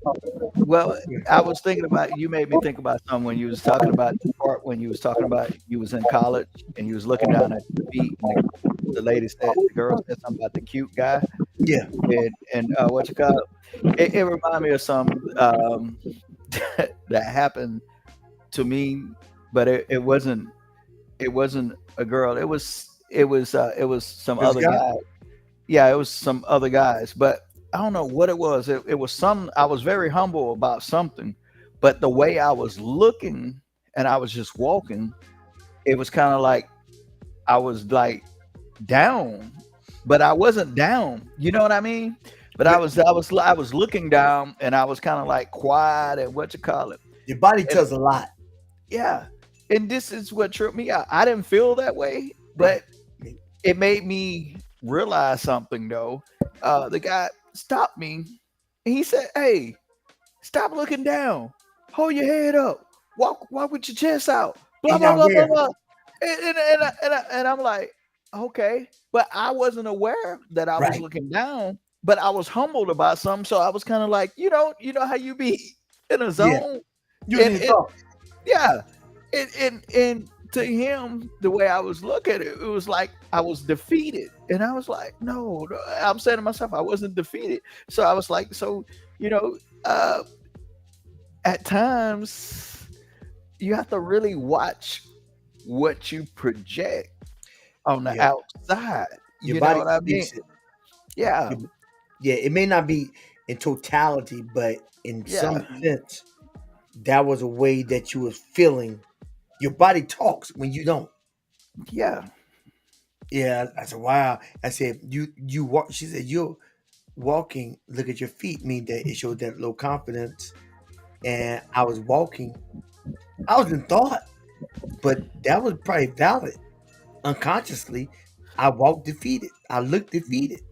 Well, I was thinking about you made me think about something when you was talking about the part when you was talking about you was in college and you was looking down at your feet and the lady said the girl said something about the cute guy
yeah.
and what you call it. It reminded me of something that happened to me, but it wasn't a girl. It was some
This
other
guy?
guy. Yeah, it was some other guys, but I don't know what it was. It was some. I was very humble about something, but the way I was looking and I was just walking, it was kind of like I was like down, but I wasn't down. You know what I mean? But I was looking down and I was kind of like quiet and what you call it.
Your body tells a lot.
Yeah. And this is what tripped me out. I didn't feel that way, but it made me realize something though. The guy stopped me and he said, "Hey, stop looking down. Hold your head up. Walk with your chest out. Blah
He
blah
not
blah blah
aware.
blah." And I'm like, okay, but I wasn't aware that I was
Right.
looking down, but I was humbled about something, so I was kind of like, you know how you be in a zone,
You
And-
need to
and-
talk.
yeah, and to him, the way I was looking at it, it was like I was defeated. And I was like, no, no. I'm saying to myself, I wasn't defeated. So I was like, so, you know, uh, at times you have to really watch what you project on the
Yeah,
outside.
your
You know
body
what I mean?
speaks it.
Yeah,
Your- yeah, it may not be in totality, but in some
yeah,
sense, that was a way that you was feeling. Your body talks when you don't.
yeah,
Yeah, I said, wow. I said, you walk. She said, you're walking. Look at your feet. Mean that it showed that low confidence. And I was walking. I was in thought, but that was probably valid. Unconsciously, I walked defeated. I looked defeated.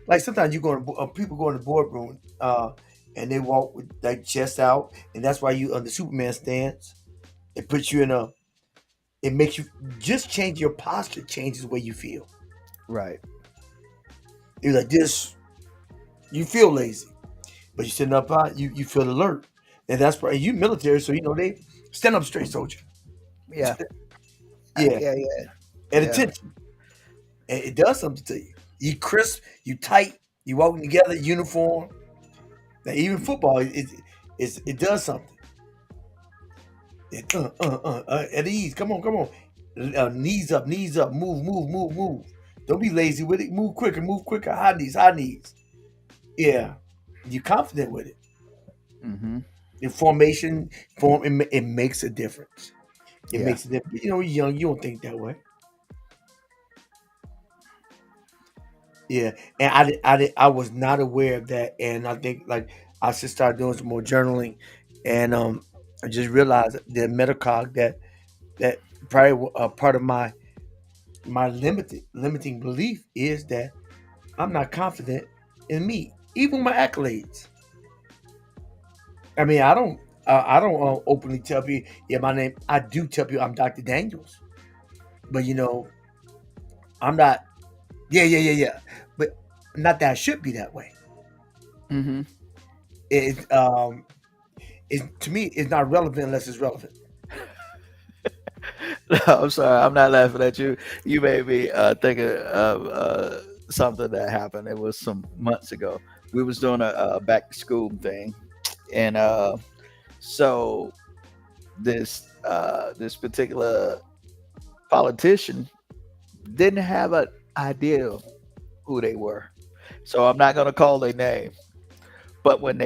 Like sometimes you go to people go in the boardroom, and they walk with like chest out, and that's why you on the Superman stance. It puts you in a. It makes you just change your posture, changes the way you feel.
right.
You're like this. You feel lazy, but you sitting up high, you feel alert, and that's why you military. So you know they stand up straight, soldier.
Yeah,
Yeah,
yeah, yeah,
and
yeah,
attention. And it does something to you. You crisp, you tight, you walking together, uniform. Now even football, it does something. At ease. Come on, come on. Knees up. Move, move, move, move. Don't be lazy with it. Move quicker, move quicker. High knees, high knees. Yeah, you confident with it.
mm-hmm.
In formation, it makes a difference. It
Yeah,
makes a difference. You know, you're young, you don't think that way. Yeah, and I was not aware of that, and I think like I should start doing some more journaling, and I just realized the metacog that probably a part of my limiting belief is that I'm not confident in me, even my accolades. I mean, I don't openly tell people, yeah, my name. I do tell people I'm Dr. Daniels, but you know, I'm not. Yeah, yeah, yeah, yeah. But not that I should be that way.
mm-hmm.
It it to me it's not relevant unless it's relevant.
No, I'm sorry, I'm not laughing at you. You made me think of something that happened. It was some months ago. We was doing a back to school thing, and so this particular politician didn't have an idea of who they were. So I'm not gonna call their name. But when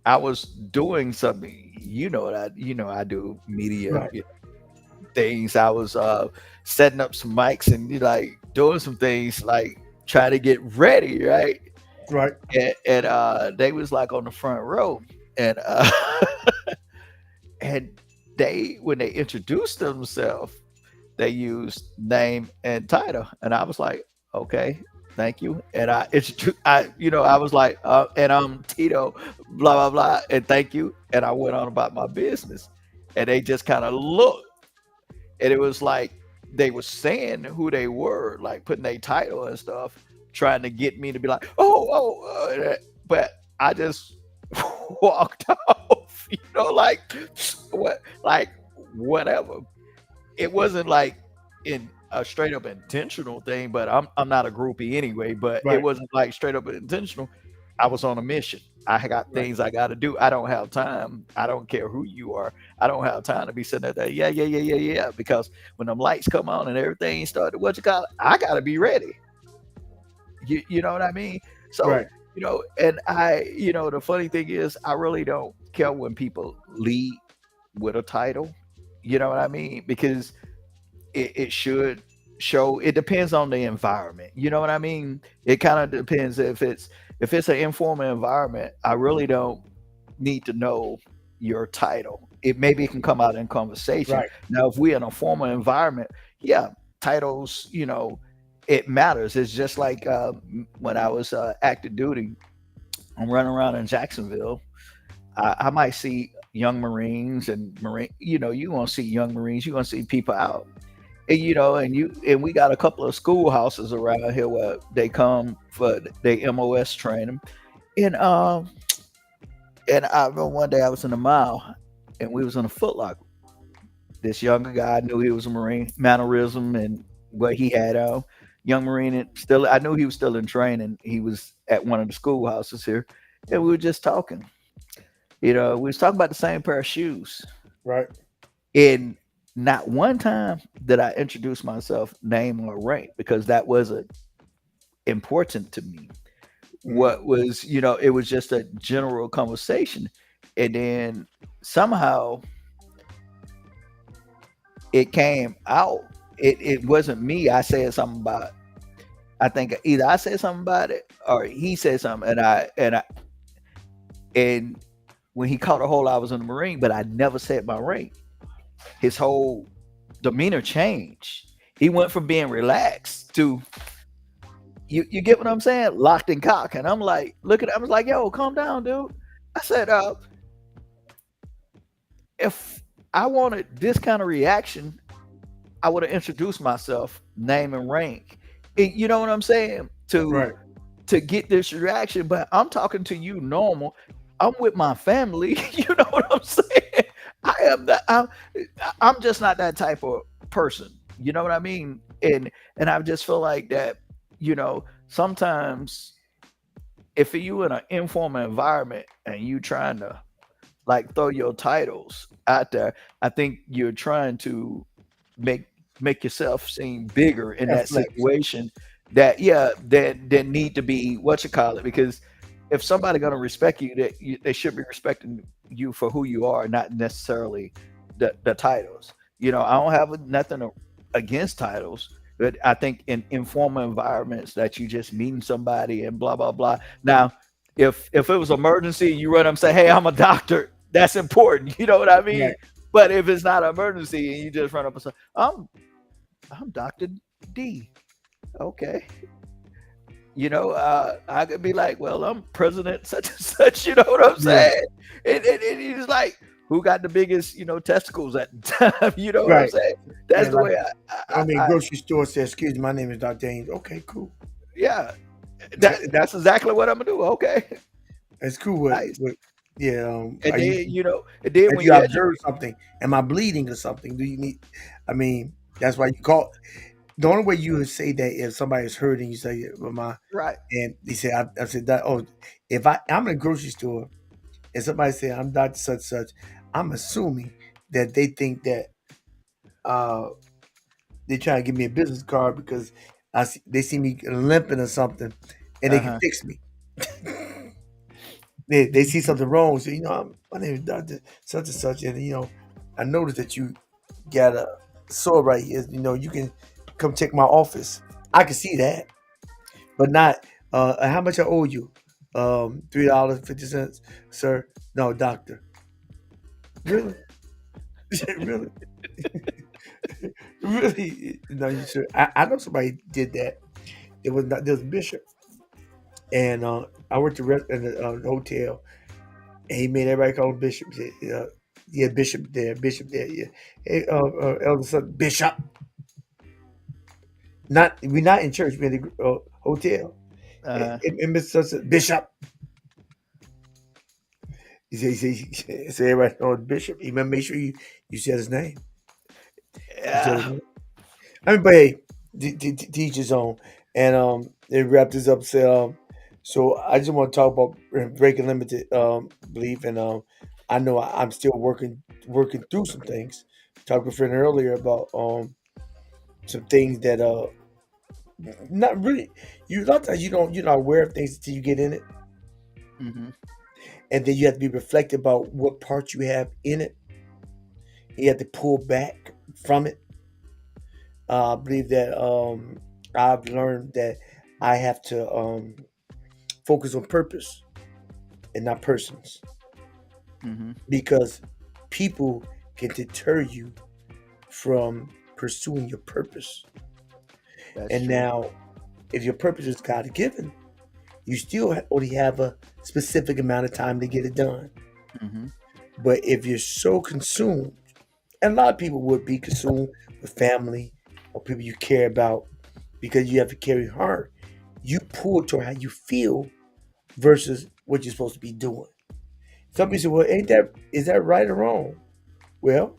I was doing something, I do media
Right,
things. I was setting up some mics and like doing some things, like trying to get ready, right?
right,
And they was like on the front row, and and they when they introduced themselves, they used name and title, and I was like, okay, thank you. And I was like, and I'm Tito, blah blah blah, and thank you. And I went on about my business, and they just kind of looked, and it was like they were saying who they were, like putting their title and stuff, trying to get me to be like, but I just walked off, like like whatever. It wasn't like in a straight up intentional thing, but I'm not a groupie anyway. But it
right,
wasn't like straight up intentional. I was on a mission. I got
right.
things I got to do. I don't have time. I don't care who you are. I don't have time to be sitting there. Yeah, yeah, yeah, yeah, yeah. Because when them lights come on and everything started, what you call it, I got to be ready. You know what I mean? So,
Right.
and the funny thing is, I really don't care when people lead with a title. You know what I mean? Because it should show. It depends on the environment. You know what I mean? It kind of depends if it's an informal environment. I really don't need to know your title. It maybe it can come out in conversation.
Right.
Now, if we're in a formal environment, yeah, titles, it matters. It's just like when I was active duty. I'm running around in Jacksonville. I might see young Marines and Marine. You want to see young Marines. You want to see people out, and and we got a couple of schoolhouses around here where they come for their MOS training, and I remember one day I was in a mile, and we was in a Foot Locker, This younger guy, I knew he was a Marine, mannerism and what he had on. Young Marine, and still, I knew he was still in training. He was at one of the schoolhouses here, and we were just talking. We was talking about the same pair of shoes.
Right.
And not one time did I introduce myself, name or rank, because that wasn't important to me. What was, it was just a general conversation. And then somehow it came out. It wasn't me. I said something about, I think either I said something about it or he said something, and when he caught a hold, I was in the Marine, but I never said my rank. His whole demeanor changed. He went from being relaxed to, you get what I'm saying? Locked and cocked. And I'm like, I was like, yo, calm down, dude. I said, if I wanted this kind of reaction, I would have introduced myself, name and rank. You know what I'm saying?
Right.
To get this reaction, but I'm talking to you normal. I'm with my family. You know what I'm saying? I am that. I'm just not that type of person. You know what I mean? And I just feel like that. Sometimes if you in an informal environment and you trying to like throw your titles out there, I think you're trying to make yourself seem bigger in that
Flex.
situation. That need to be what you call it, because if somebody gonna respect you, they should be respecting you for who you are, not necessarily the titles. I don't have nothing against titles, but I think in informal environments that you just meeting somebody and blah blah blah. Now, if it was emergency, you run up and say, "Hey, I'm a doctor." That's important. You know what I mean?
Right.
But if it's not an emergency and you just run up and say, I'm Dr. D. Okay. I could be like, well, I'm president such and such, you know what I'm saying? And he's like, who got the biggest, testicles at the time? You know what I'm
Right.
saying? That's
Yeah,
the way
grocery store says, "Excuse me, my name is Dr. Ames." Okay, cool.
yeah. That's exactly what I'm gonna do. Okay.
That's cool.
Nice.
Yeah.
And then, and then
if
when
you
you
observe something, am I bleeding or something? Do you need? I mean, that's why you call. The only way you would say that if somebody's hurting, you say, "Well,
right.
and they say, I said that. Oh, if I'm in a grocery store and somebody say I'm Dr. Such such, I'm assuming that they think that they try to give me a business card because they see me limping or something, and they can
Uh-huh.
fix me. They see something wrong, so my name is Dr. Such and such, and I noticed that you got a sore right here. You can come check my office. I can see that, but not how much I owe you. $3.50, sir. No, doctor. Really? Really? Really? No, you sir. I know somebody did that. There was a bishop, and I worked in the hotel, and he made everybody call him bishop. He said, yeah, bishop there, yeah. Hey, elder son, bishop. We're not in church. We're in the hotel.
Uh-huh.
And Mr. Such Bishop. He said, everybody knows Bishop. You better make sure you said his name. You said his
Yeah.
name. But hey, teach his own. And they wrap this up. So I just want to talk about breaking limited belief. And I know I'm still working through some things. Talked with a friend earlier about some things that not really. A lot of times you're not aware of things until you get in it,
Hmm.
and then you have to be reflective about what part you have in it. You have to pull back from it. I believe that I've learned that I have to focus on purpose and not persons,
Hmm.
because people can deter you from pursuing your purpose.
That's
And
true.
now, if your purpose is God given, you still only have a specific amount of time to get it done.
Hmm.
But if you're so consumed, and a lot of people would be consumed with family or people you care about because you have to carry hard, you pull toward how you feel versus what you're supposed to be doing. Some people say, well, is that right or wrong? Well,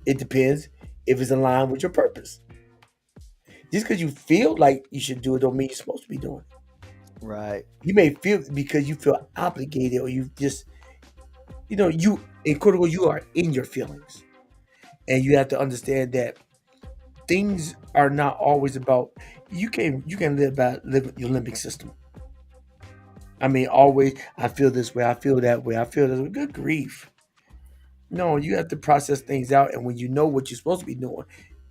It depends if it's in line with your purpose. Just because you feel like you should do it don't mean you're supposed to be doing it.
Right.
You may feel because you feel obligated or you just, you in critical, you are in your feelings. And you have to understand that things are not always about you can live your limbic system. I mean, always I feel this way, I feel that way, I feel this way. Good grief. No, you have to process things out, and when you know what you're supposed to be doing,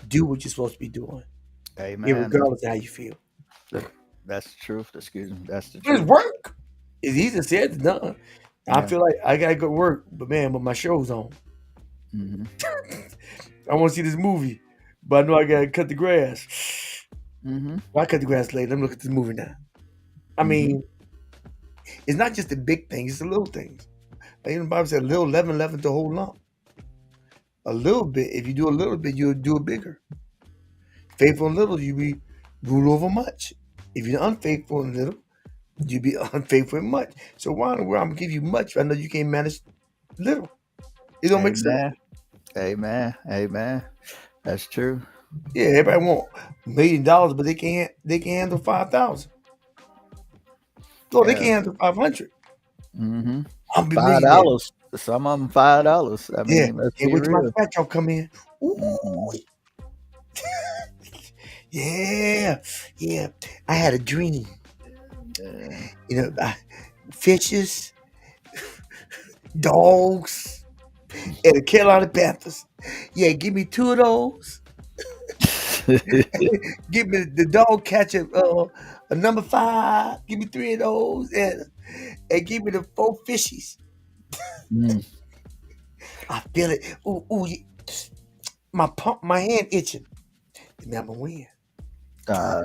do what you're supposed to be doing,
Amen.
regardless of how you feel.
That's the truth. Excuse me. That's the
It's
truth.
work. It's easier said than done. I
Yeah.
feel like I gotta go to work, but my show's on.
Hmm.
I want to see this movie, but I know I gotta cut the grass.
Hmm.
Well, I cut the grass later. Let me look at this movie now. I
Hmm.
mean, it's not just the big things; it's the little things. Like even the Bible said, "Little leaven, leaven to whole lump." A little bit. If you do a little bit, you'll do it bigger. Faithful in little, you be rule over much. If you're unfaithful in little, you be unfaithful in much. So why in the world I'm gonna give you much? I know you can't manage little. It don't make sense.
Amen. Amen. Amen. That's true.
Yeah, everybody want $1 million, but they can't handle 5,000. So they
Yeah.
can't handle 500.
Hmm.
I'm be
Five
millionaire.
dollars. Some of them $5. I
Yeah,
mean, let's
can't
be
wait till my
real.
fat y'all come in. Ooh,
Hmm.
yeah, yeah. I had a dream.
Yeah.
Fishes, dogs, and the Carolina Panthers. Yeah, give me 2 of those. Give me the dog catcher, a number 5. Give me 3 of those, and give me the 4 fishies.
Mm.
I feel it. Ooh, my hand itching. Then I'm gonna win.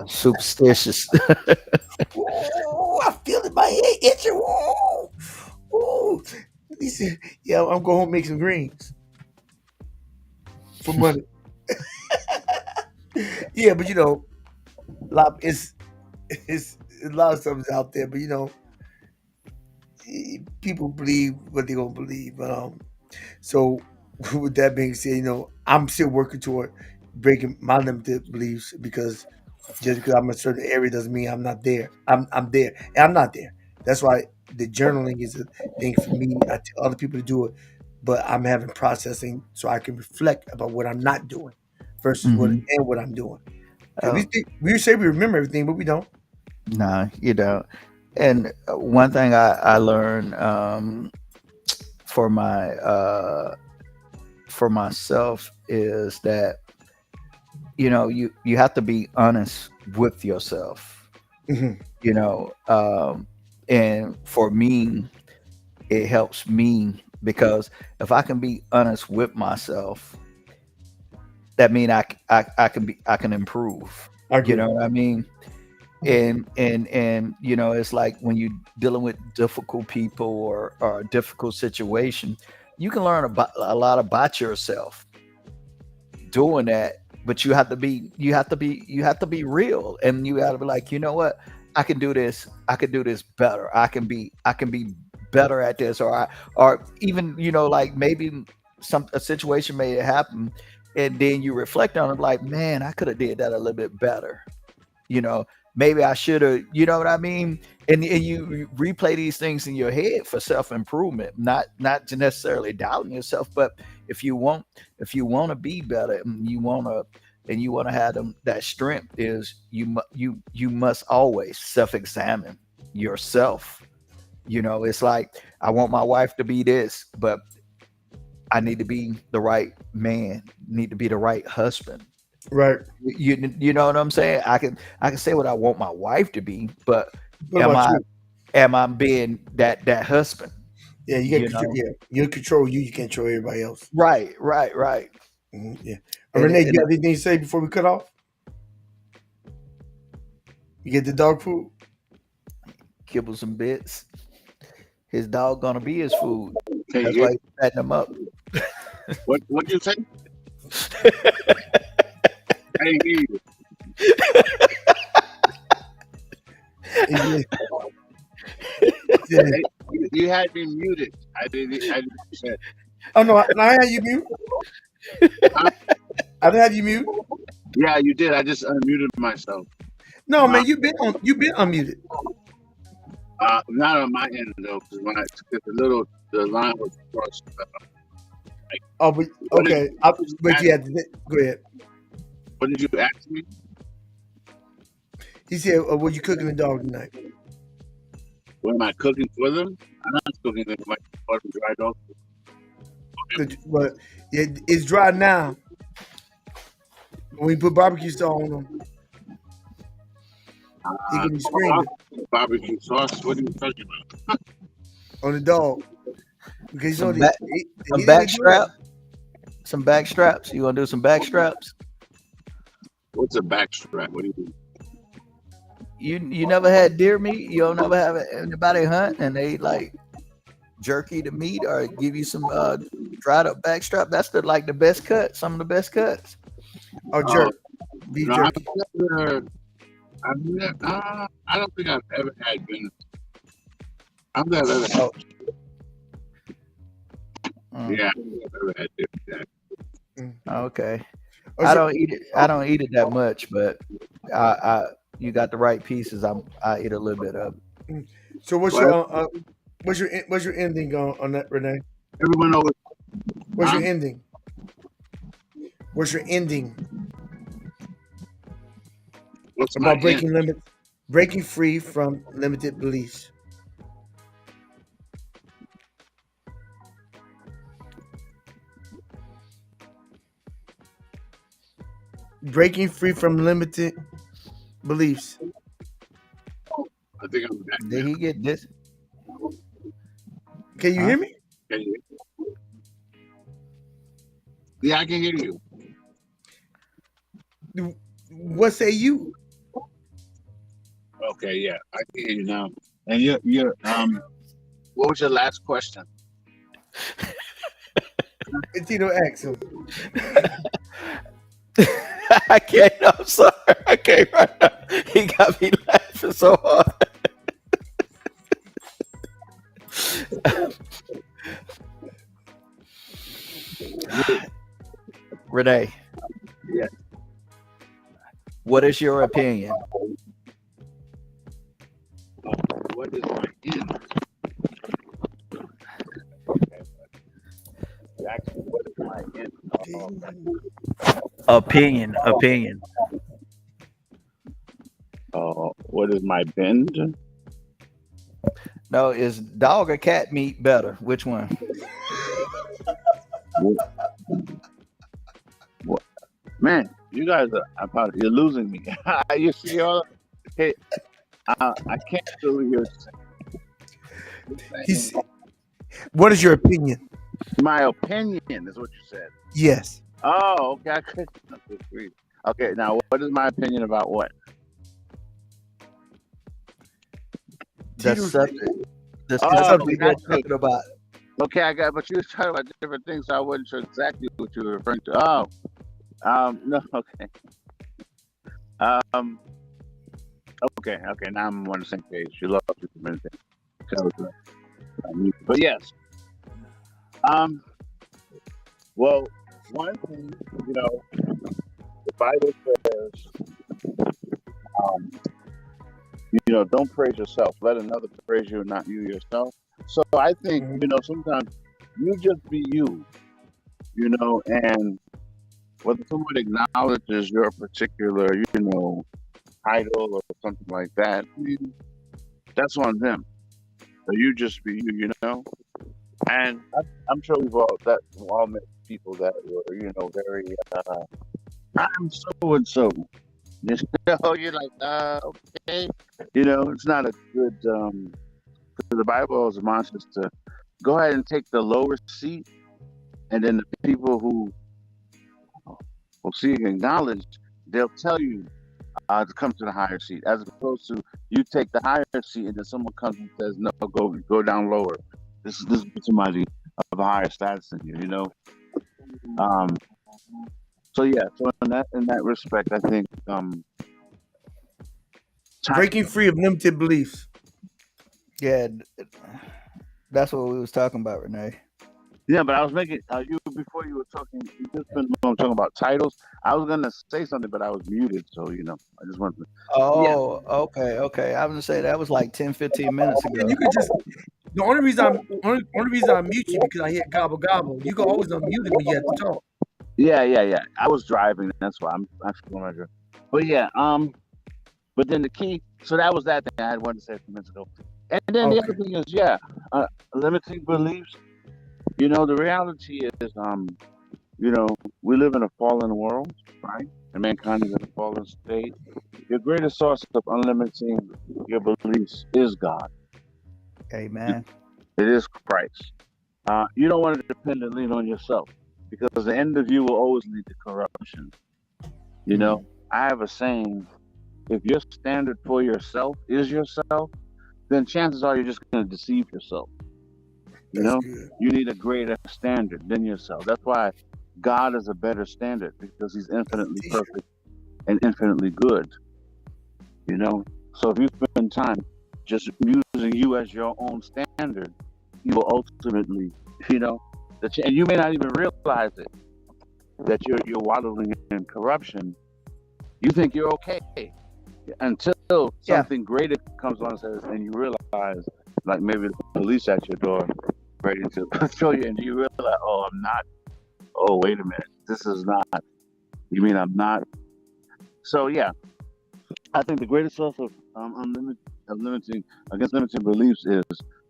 Superstitious.
Ooh, I feel it. My head itching. Ooh. Let me see. Yeah, I'm going home and make some greens for money. Yeah, but a lot it's a lot of stuff is out there, but people believe what they're gonna believe. So with that being said, I'm still working toward breaking my limited beliefs because just because I'm in a certain area doesn't mean I'm not there. I'm there, and I'm not there. That's why the journaling is a thing for me. I tell other people to do it, but I'm having processing so I can reflect about what I'm not doing versus
Hmm.
what I'm doing. Because
Oh,
we say we remember everything, but we don't.
no, you don't. And one thing I learned for myself is that you have to be honest with yourself.
Hmm.
You know, and for me, it helps me because if I can be honest with myself, that means I can improve.
I
You
agree.
know what I mean? And it's like when you're dealing with difficult people or a difficult situation, you can learn about a lot about yourself doing that. But you have to be real, and you got to be like, you know what, I can do this better. I can be better at this, or even like maybe a situation may happen, and then you reflect on it like, man, I could have did that a little bit better. you know Maybe I should have, you know what I mean. And you replay these things in your head for self-improvement, not to necessarily doubting yourself, but if you want to be better, and you want to have that strength, is you must always self-examine yourself. It's like, I want my wife to be this, but I need to be the right man, need to be the right husband.
Right.
You know what I'm saying? I can say what I want my wife to be, but
What
am
about
I
you?
am I being that husband?
Yeah, you get
You
control.
know?
Yeah, you control you. You can't control everybody else.
Right, right, right.
Yeah.
And
Renee, do
and
you have anything to say before we cut off? You get the dog food.
kibble some bits. His dog gonna be his food.
Can you
That's
hear?
why he's patting him up.
What you say? I didn't hear you.
And yeah.
Hey, you had me muted. I didn't say.
Oh no, I had you mute. I didn't have you mute.
Yeah, you did. I just unmuted myself.
No, man, you've been unmuted.
Not on my end though, because the line was crossed.
Oh, but
What did,
okay. But yeah, go ahead.
what did you ask me?
He said, "What you cooking the dog tonight?"
What am I cooking for them? I'm not cooking them like dried off.
But it's dry now. When we put barbecue sauce on them, he gonna be screaming
Barbecue sauce. What are you talking about?
on the dog because
Some
he
back, some
he
back
didn't do that.
strap, some back straps. You want to do some back straps?
What's a backstrap? What do you mean?
You never had deer meat? You don't never have anybody hunt and they like jerky the meat or give you some dried up back strap? That's the best cut. Some of the best cuts.
Oh, jerk, beef
No,
jerky.
I don't think I've ever had Guinness. I've never ever had. Yeah, I've never had that.
Okay.
Oh,
I
so-
don't eat it. I don't eat it that much, but you got the right pieces. I eat a little bit of it.
So what's your ending on that, Renee?
Everyone knows.
What's your ending? What's your ending
What's my
about breaking free from limited beliefs? Breaking free from limited beliefs.
I think I'm back.
Did he get this?
Can you hear me?
Can you? Yeah, I can hear you.
What say you?
Okay, yeah, I can hear you now. And you're what was your last question?
Tito asked him.
I can't. I'm sorry. I can't right now. He got me laughing so hard. Renee.
Yeah.
What is your opinion?
What is my end? Actually, what is my end?
Opinion.
What is my bend?
No, is dog or cat meat better? Which one?
What? Man, you guys you're losing me. You see all? Hey, I can't do your.
What is your opinion?
My opinion is what you said.
Yes.
Oh, okay. I couldn't agree. Okay, now what is my opinion about what?
The
Tito's-
subject. The
Oh,
subject we're
that's
talking about.
Okay, but you were talking about different things, so I wasn't sure exactly what you were referring to. No, okay. Okay. Now I'm on the same page. You lost me for a minute. But yes. Well, one thing, the Bible says, don't praise yourself. Let another praise you, not you yourself. So I think, sometimes you just be you, and whether someone acknowledges your particular, title or something like that, that's on them. So you just be you, And I'm sure we've all met people that were, very, I'm so and so. You're like, okay. It's not a good, because the Bible admonishes us to go ahead and take the lower seat, and then the people who will see and acknowledge, they'll tell you to come to the higher seat, as opposed to you take the higher seat and then someone comes and says, no, go down lower. This is somebody of a higher status than you, So yeah, so in that respect, I think
breaking free of limited beliefs.
Yeah, that's what we was talking about, Renee.
Yeah, but I was making you before you were talking. You just been talking about titles. I was gonna say something, but I was muted, so I just wanted to. Yeah,
Oh, okay, okay. I was gonna say that was like 10, 15 minutes
Yeah,
ago.
you could just. The only reason I mute you because I hear gobble gobble. You can always unmute it when you have to talk.
yeah. I was driving. That's why I'm feeling my drive. But yeah, but then the key. So that was that thing I had wanted to say a few minutes ago. And then the
Okay.
other thing is, limiting beliefs. The reality is, you know, we live in a fallen world, right? And mankind is in a fallen state. Your greatest source of unlimiting your beliefs is God.
Amen.
It is Christ. You don't want to depend and lean on yourself because the end of you will always lead to corruption. You
Mm,
know, I have a saying: if your standard for yourself is yourself, then chances are you're just going to deceive yourself. You
That's
know,
good.
you need a greater standard than yourself. That's why God is a better standard because He's
That's
infinitely
a t-shirt.
perfect and infinitely good. You know, so if you spend time just using you as your own standard, you will ultimately, you know, and you may not even realize it that you're wallowing in corruption. You think you're okay until
yeah.
something greater comes along and says, and you realize, like maybe the police at your door, ready to throw you, and you realize, oh, I'm not. Oh, wait a minute, this is not. You mean I'm not? So yeah, I think the greatest source of limiting against limiting beliefs is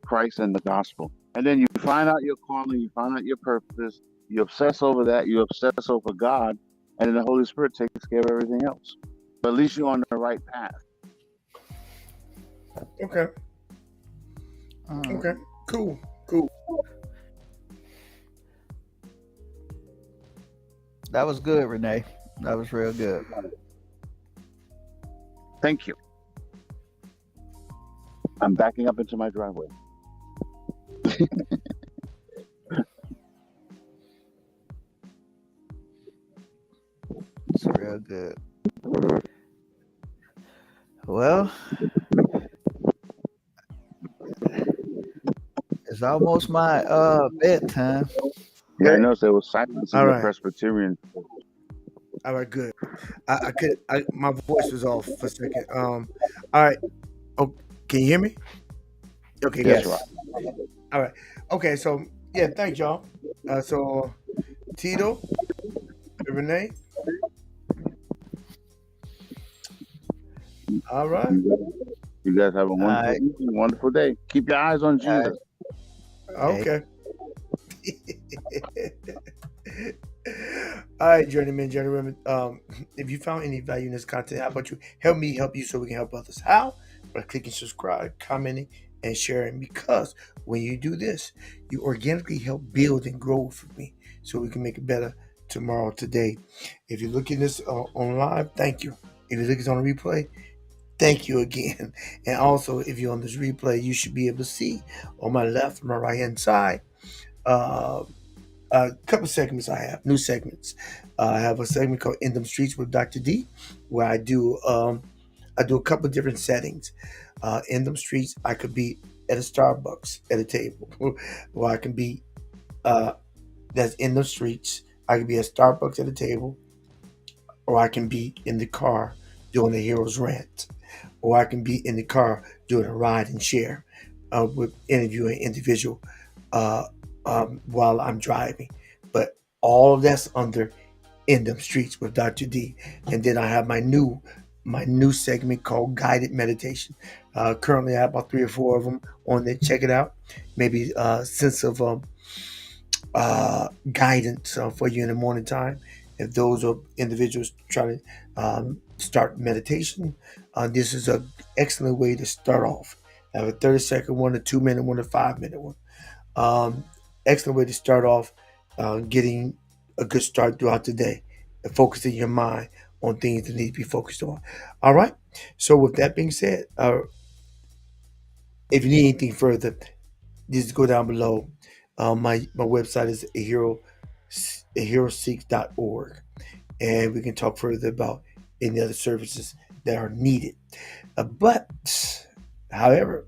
Christ and the gospel. And then you find out your calling, you find out your purpose, you obsess over that, you obsess over God, and then the Holy Spirit takes care of everything else. But at least you're on the right path.
Okay.
Uh,
Okay. Cool. Cool.
that was good, Renee. That was real good.
Thank you. I'm backing up into my driveway.
It's real good. Well, it's almost my bedtime.
Yeah, I
Okay.
know. So there was silence in
All
the
right.
Presbyterian.
All right. Good. I could. My voice was off for a second. All right. Oh, can you hear me? Okay.
Yes,
Good.
right.
Yes.
All right. Okay. So yeah. Thanks, y'all. So Tito, Renee. All right.
You guys have a
All
wonderful
right.
evening, wonderful day. Keep your eyes on
All right.
Jesus.
Okay. All right, journeyman, journeywomen. If you found any value in this content, how about you help you so we can help others? How? By clicking subscribe, commenting, and sharing. Because when you do this, you organically help build and grow with me, so we can make it better tomorrow, today. If you're looking this on live, thank you. If you're looking on replay, thank you again. And also, if you're on this replay, you should be able to see on my left, my right hand side. Uh, a couple segments I have, new segments. I have a segment called In Them Streets with Dr. D, where I do a couple of different settings. In them streets, I could be at a Starbucks at a table, or I can be uh, that's in the streets. I could be at Starbucks at a table, or I can be in the car doing a hero's rant, or I can be in the car doing a ride and share with interviewing individual uh, while I'm driving. But all of that's under In Them Streets with Dr. D. And then I have my new segment called Guided Meditation. Currently, I have about 3 or 4 of them on there. Check it out. Maybe a sense of guidance for you in the morning time. If those are individuals trying to start meditation, this is an excellent way to start off. I have a 30-second one, a 2-minute one, a 5-minute one. Um, Excellent way to start off getting a good start throughout the day and focusing your mind on things that need to be focused on. All right. So with that being said, if you need anything further, just go down below. My website is aheroseeks.org, and we can talk further about any other services that are needed. But, however,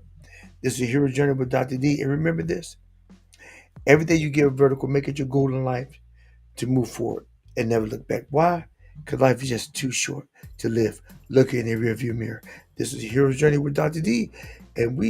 this is a hero journey with Dr. D, and remember this: Every day you get vertical, make it your goal in life to move forward and never look back. Why? Because life is just too short to live looking in the rearview mirror. This is Hero's Journey with Dr. D, and we